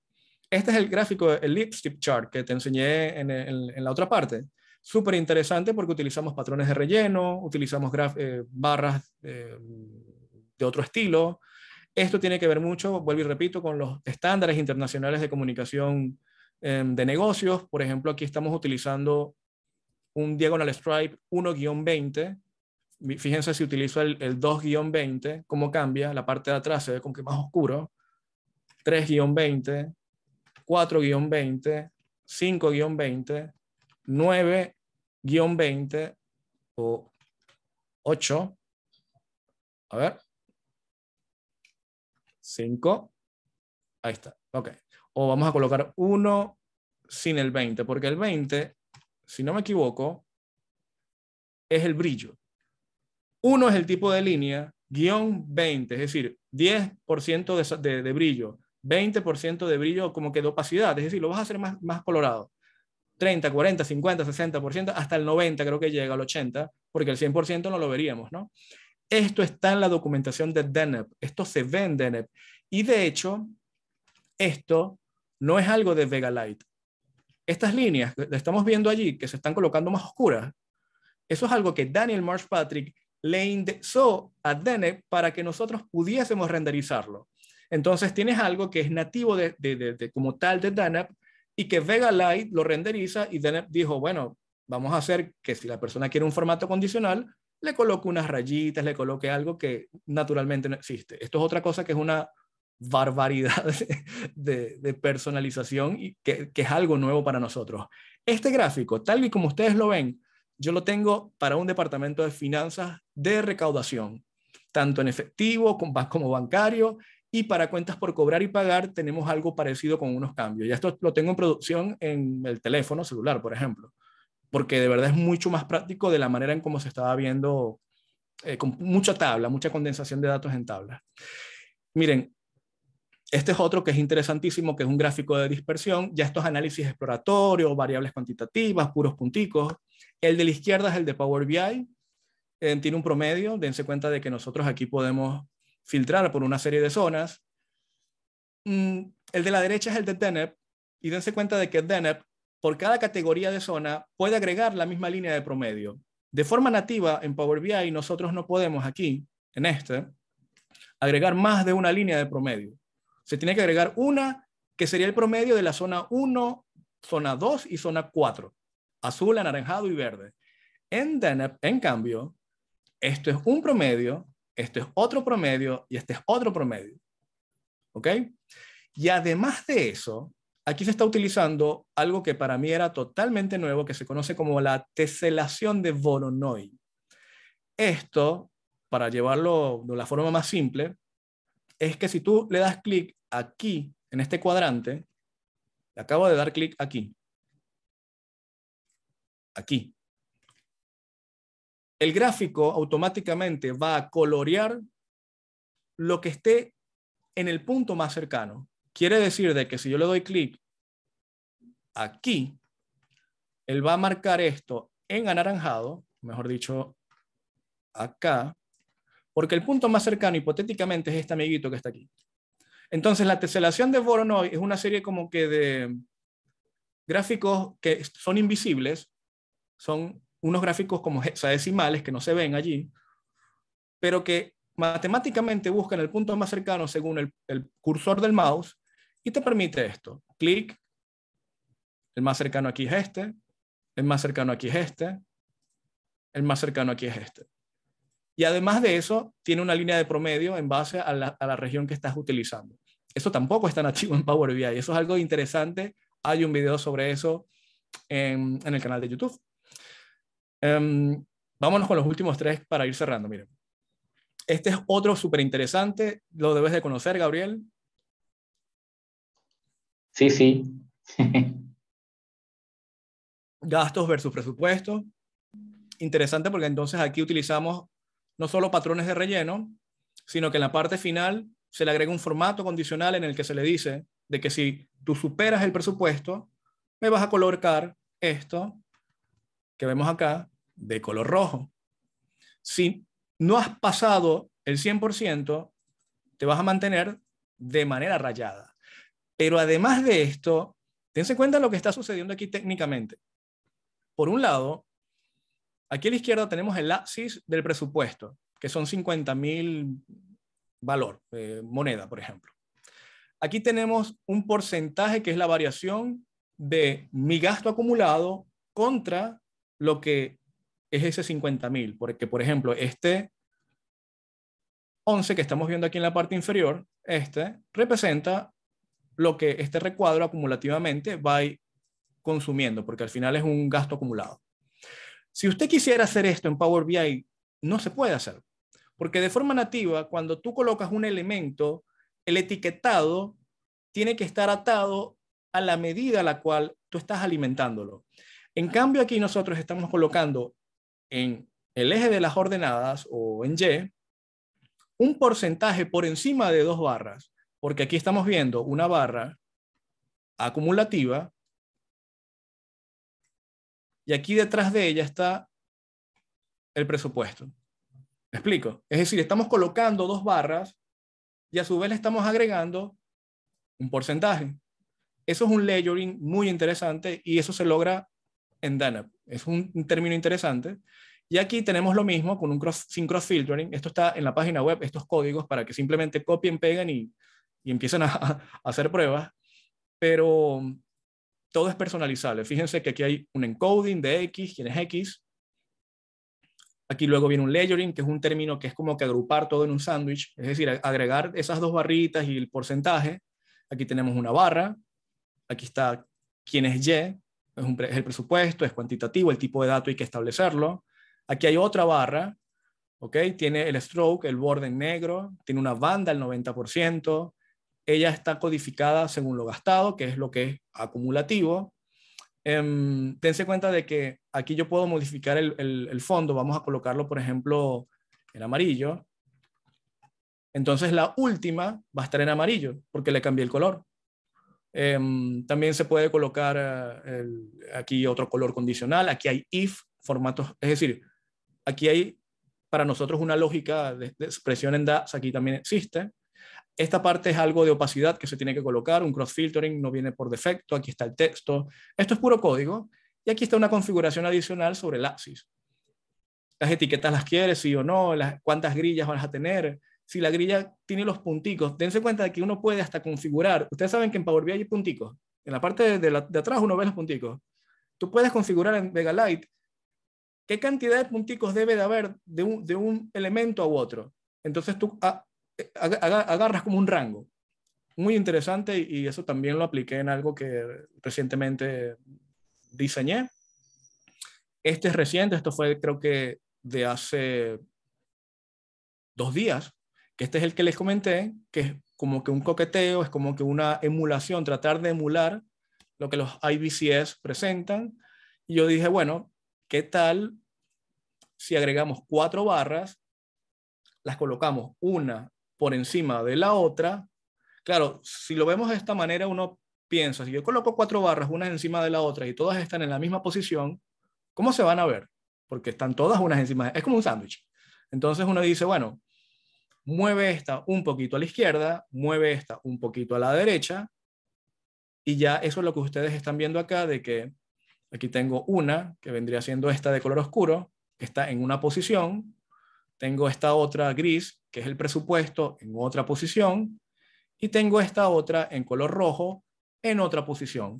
este es el gráfico, el lipstick chart que te enseñé en la otra parte. Súper interesante porque utilizamos patrones de relleno, utilizamos barras de otro estilo. Esto tiene que ver mucho, vuelvo y repito, con los estándares internacionales de comunicación de negocios. Por ejemplo, aquí estamos utilizando un diagonal stripe 1-20. Fíjense si utilizo el 2-20, cómo cambia. La parte de atrás se ve como que más oscuro. 3-20. 4-20, 5-20, 9-20 o 8. A ver. 5. Ahí está. Ok. O vamos a colocar 1 sin el 20, porque el 20, si no me equivoco, es el brillo. 1 es el tipo de línea, guión 20, es decir, 10% de brillo. 20% de brillo como que de opacidad, es decir, lo vas a hacer más colorado. 30, 40, 50, 60%, hasta el 90 creo que llega, al 80, porque el 100% no lo veríamos, ¿no? Esto está en la documentación de DENEP, esto se ve en DENEP, y de hecho, esto no es algo de Vega Light. Estas líneas que estamos viendo allí, que se están colocando más oscuras, eso es algo que Daniel Marshpatrick le indexó a DENEP para que nosotros pudiésemos renderizarlo. Entonces tienes algo que es nativo como tal de DENEP, y que Vega Light lo renderiza, y DENEP dijo, bueno, vamos a hacer que si la persona quiere un formato condicional, le coloque unas rayitas, le coloque algo que naturalmente no existe. Esto es otra cosa que es una barbaridad de personalización, y que es algo nuevo para nosotros. Este gráfico, tal y como ustedes lo ven, yo lo tengo para un departamento de finanzas de recaudación, tanto en efectivo como bancario, y para cuentas por cobrar y pagar tenemos algo parecido con unos cambios. Ya esto lo tengo en producción en el teléfono celular, por ejemplo, porque de verdad es mucho más práctico de la manera en cómo se estaba viendo, con mucha tabla, mucha condensación de datos en tablas. Miren, este es otro que es interesantísimo, que es un gráfico de dispersión. Ya estos análisis exploratorios, variables cuantitativas, puros punticos. El de la izquierda es el de Power BI. Tiene un promedio. Dense cuenta de que nosotros aquí podemos filtrar por una serie de zonas. El de la derecha es el de DENEP. Y dense cuenta de que DENEP, por cada categoría de zona, puede agregar la misma línea de promedio. De forma nativa, en Power BI, nosotros no podemos aquí, en agregar más de una línea de promedio. Se tiene que agregar una, que sería el promedio de la zona 1, zona 2 y zona 4. Azul, anaranjado y verde. En DENEP, en cambio, esto es un promedio, esto es otro promedio y este es otro promedio. ¿Ok? Y además de eso, aquí se está utilizando algo que para mí era totalmente nuevo, que se conoce como la teselación de Voronoi. Esto, para llevarlo de la forma más simple, es que si tú le das clic aquí, en este cuadrante, le acabo de dar clic aquí, el gráfico automáticamente va a colorear lo que esté en el punto más cercano. Quiere decir de que si yo le doy clic aquí, él va a marcar esto en anaranjado, mejor dicho, acá, porque el punto más cercano hipotéticamente es este amiguito que está aquí. Entonces la teselación de Voronoi es una serie como que de gráficos que son invisibles, son unos gráficos como hexadecimales que no se ven allí, pero que matemáticamente buscan el punto más cercano según el cursor del mouse y te permite esto. Clic, el más cercano aquí es este, el más cercano aquí es este, el más cercano aquí es este. Y además de eso, tiene una línea de promedio en base a la región que estás utilizando. Eso tampoco está nativo en Power BI. Eso es algo interesante. Hay un video sobre eso en el canal de YouTube. Vámonos con los últimos tres para ir cerrando. Miren. Este es otro súper interesante. Lo debes de conocer, Gabriel. Sí, sí. Gastos versus presupuesto. Interesante porque entonces aquí utilizamos no solo patrones de relleno, sino que en la parte final se le agrega un formato condicional en el que se le dice de que si tú superas el presupuesto, me vas a colocar esto que vemos acá de color rojo. Si no has pasado el 100%, te vas a mantener de manera rayada. Pero además de esto, tense en cuenta lo que está sucediendo aquí técnicamente. Por un lado, aquí a la izquierda tenemos el axis del presupuesto, que son 50.000 valor, moneda, por ejemplo. Aquí tenemos un porcentaje que es la variación de mi gasto acumulado contra lo que es ese 50.000, porque por ejemplo, este 11 que estamos viendo aquí en la parte inferior, este representa lo que este recuadro acumulativamente va a ir consumiendo, porque al final es un gasto acumulado. Si usted quisiera hacer esto en Power BI, no se puede hacer, porque de forma nativa, cuando tú colocas un elemento, el etiquetado tiene que estar atado a la medida a la cual tú estás alimentándolo. En cambio, aquí nosotros estamos colocando en el eje de las ordenadas o en Y un porcentaje por encima de 2 barras, porque aquí estamos viendo una barra acumulativa y aquí detrás de ella está el presupuesto. ¿Me explico? Es decir, estamos colocando 2 barras y a su vez le estamos agregando un porcentaje. Eso es un layering muy interesante y eso se logra en DANAP. Es un término interesante. Y aquí tenemos lo mismo con un sin cross-filtering. Esto está en la página web, estos códigos para que simplemente copien, peguen y empiecen a hacer pruebas. Pero todo es personalizable. Fíjense que aquí hay un encoding de X, quién es X. Aquí luego viene un layering, que es un término que es como que agrupar todo en un sándwich, es decir, agregar esas 2 barritas y el porcentaje. Aquí tenemos una barra, aquí está quién es Y, es el presupuesto, es cuantitativo, el tipo de dato hay que establecerlo. Aquí hay otra barra, ¿ok? Tiene el stroke, el borde en negro, tiene una banda al 90%, ella está codificada según lo gastado, que es lo que es acumulativo. Dense cuenta de que aquí yo puedo modificar el fondo, vamos a colocarlo, por ejemplo, en amarillo. Entonces la última va a estar en amarillo, porque le cambié el color. También se puede colocar aquí otro color condicional, aquí hay if, formatos, es decir, aquí hay para nosotros una lógica de expresión en DAX, aquí también existe. Esta parte es algo de opacidad que se tiene que colocar, un cross-filtering no viene por defecto, aquí está el texto, esto es puro código, y aquí está una configuración adicional sobre el axis. Las etiquetas las quieres, sí o no, cuántas grillas vas a tener, si la grilla tiene los punticos, dense cuenta de que uno puede hasta configurar, ustedes saben que en Power BI hay punticos, en la parte de atrás uno ve los punticos, tú puedes configurar en Vegalite qué cantidad de punticos debe de haber de un elemento a otro, entonces tú agarras como un rango. Muy interesante y eso también lo apliqué en algo que recientemente diseñé. Este es reciente, esto fue creo que de hace 2 días, que este es el que les comenté, que es como que un coqueteo, es como que una emulación, tratar de emular lo que los IBCS presentan. Y yo dije, bueno, ¿qué tal si agregamos 4 barras, las colocamos una por encima de la otra? Claro, si lo vemos de esta manera, uno piensa, si yo coloco 4 barras unas encima de la otra y todas están en la misma posición, ¿cómo se van a ver? Porque están todas unas encima, es como un sándwich. Entonces uno dice, bueno, mueve esta un poquito a la izquierda, mueve esta un poquito a la derecha, y ya eso es lo que ustedes están viendo acá, de que aquí tengo una, que vendría siendo esta de color oscuro, que está en una posición, tengo esta otra gris, que es el presupuesto, en otra posición, y tengo esta otra en color rojo, en otra posición.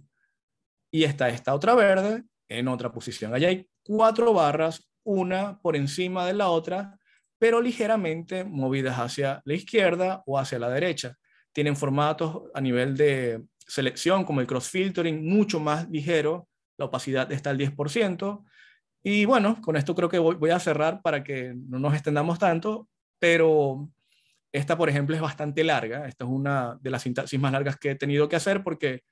Y está esta otra verde en otra posición. Allá hay 4 barras, una por encima de la otra, pero ligeramente movidas hacia la izquierda o hacia la derecha. Tienen formatos a nivel de selección, como el cross filtering, mucho más ligero. La opacidad está al 10%. Y bueno, con esto creo que voy a cerrar para que no nos extendamos tanto, pero esta, por ejemplo, es bastante larga. Esta es una de las sintaxis más largas que he tenido que hacer porque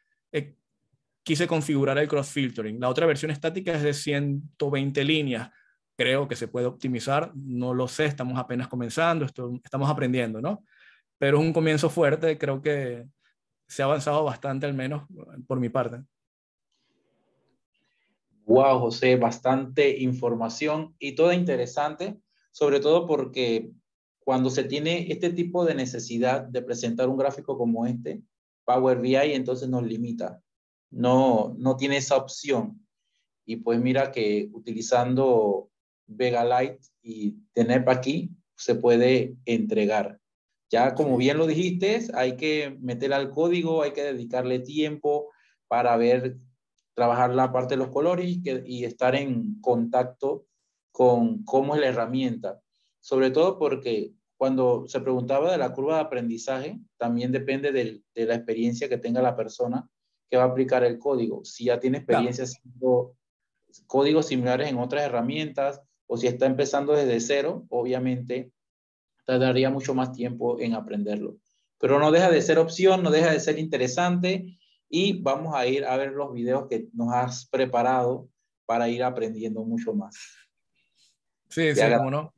quise configurar el cross filtering. La otra versión estática es de 120 líneas. Creo que se puede optimizar, no lo sé, estamos apenas comenzando, estamos aprendiendo, ¿no? Pero es un comienzo fuerte, creo que se ha avanzado bastante, al menos por mi parte. Wow, José, bastante información y toda interesante, sobre todo porque cuando se tiene este tipo de necesidad de presentar un gráfico como este, Power BI entonces nos limita, no tiene esa opción. Y pues mira que utilizando Vega Lite y TENEP aquí se puede entregar. Ya como Sí. bien lo dijiste, hay que meter al código, hay que dedicarle tiempo para ver, trabajar la parte de los colores y estar en contacto con cómo es la herramienta. Sobre todo porque cuando se preguntaba de la curva de aprendizaje, también depende de la experiencia que tenga la persona que va a aplicar el código. Si ya tiene Claro. experiencia haciendo códigos similares en otras herramientas o si está empezando desde cero, obviamente tardaría mucho más tiempo en aprenderlo. Pero no deja de ser opción, no deja de ser interesante y vamos a ir a ver los videos que nos has preparado para ir aprendiendo mucho más. Sí, Te, sí, agra cómo no.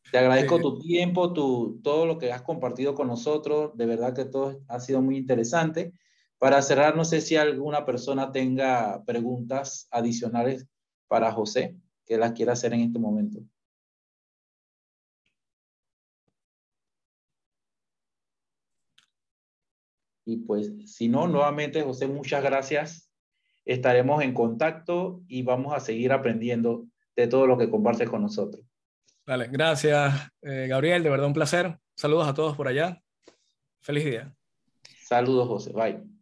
te agradezco Sí. tu tiempo, todo lo que has compartido con nosotros. De verdad que todo ha sido muy interesante. Para cerrar, no sé si alguna persona tenga preguntas adicionales para José que las quiera hacer en este momento. Y pues, si no, nuevamente, José, muchas gracias. Estaremos en contacto y vamos a seguir aprendiendo de todo lo que compartes con nosotros. Vale, gracias, Gabriel, de verdad un placer. Saludos a todos por allá. Feliz día. Saludos, José. Bye.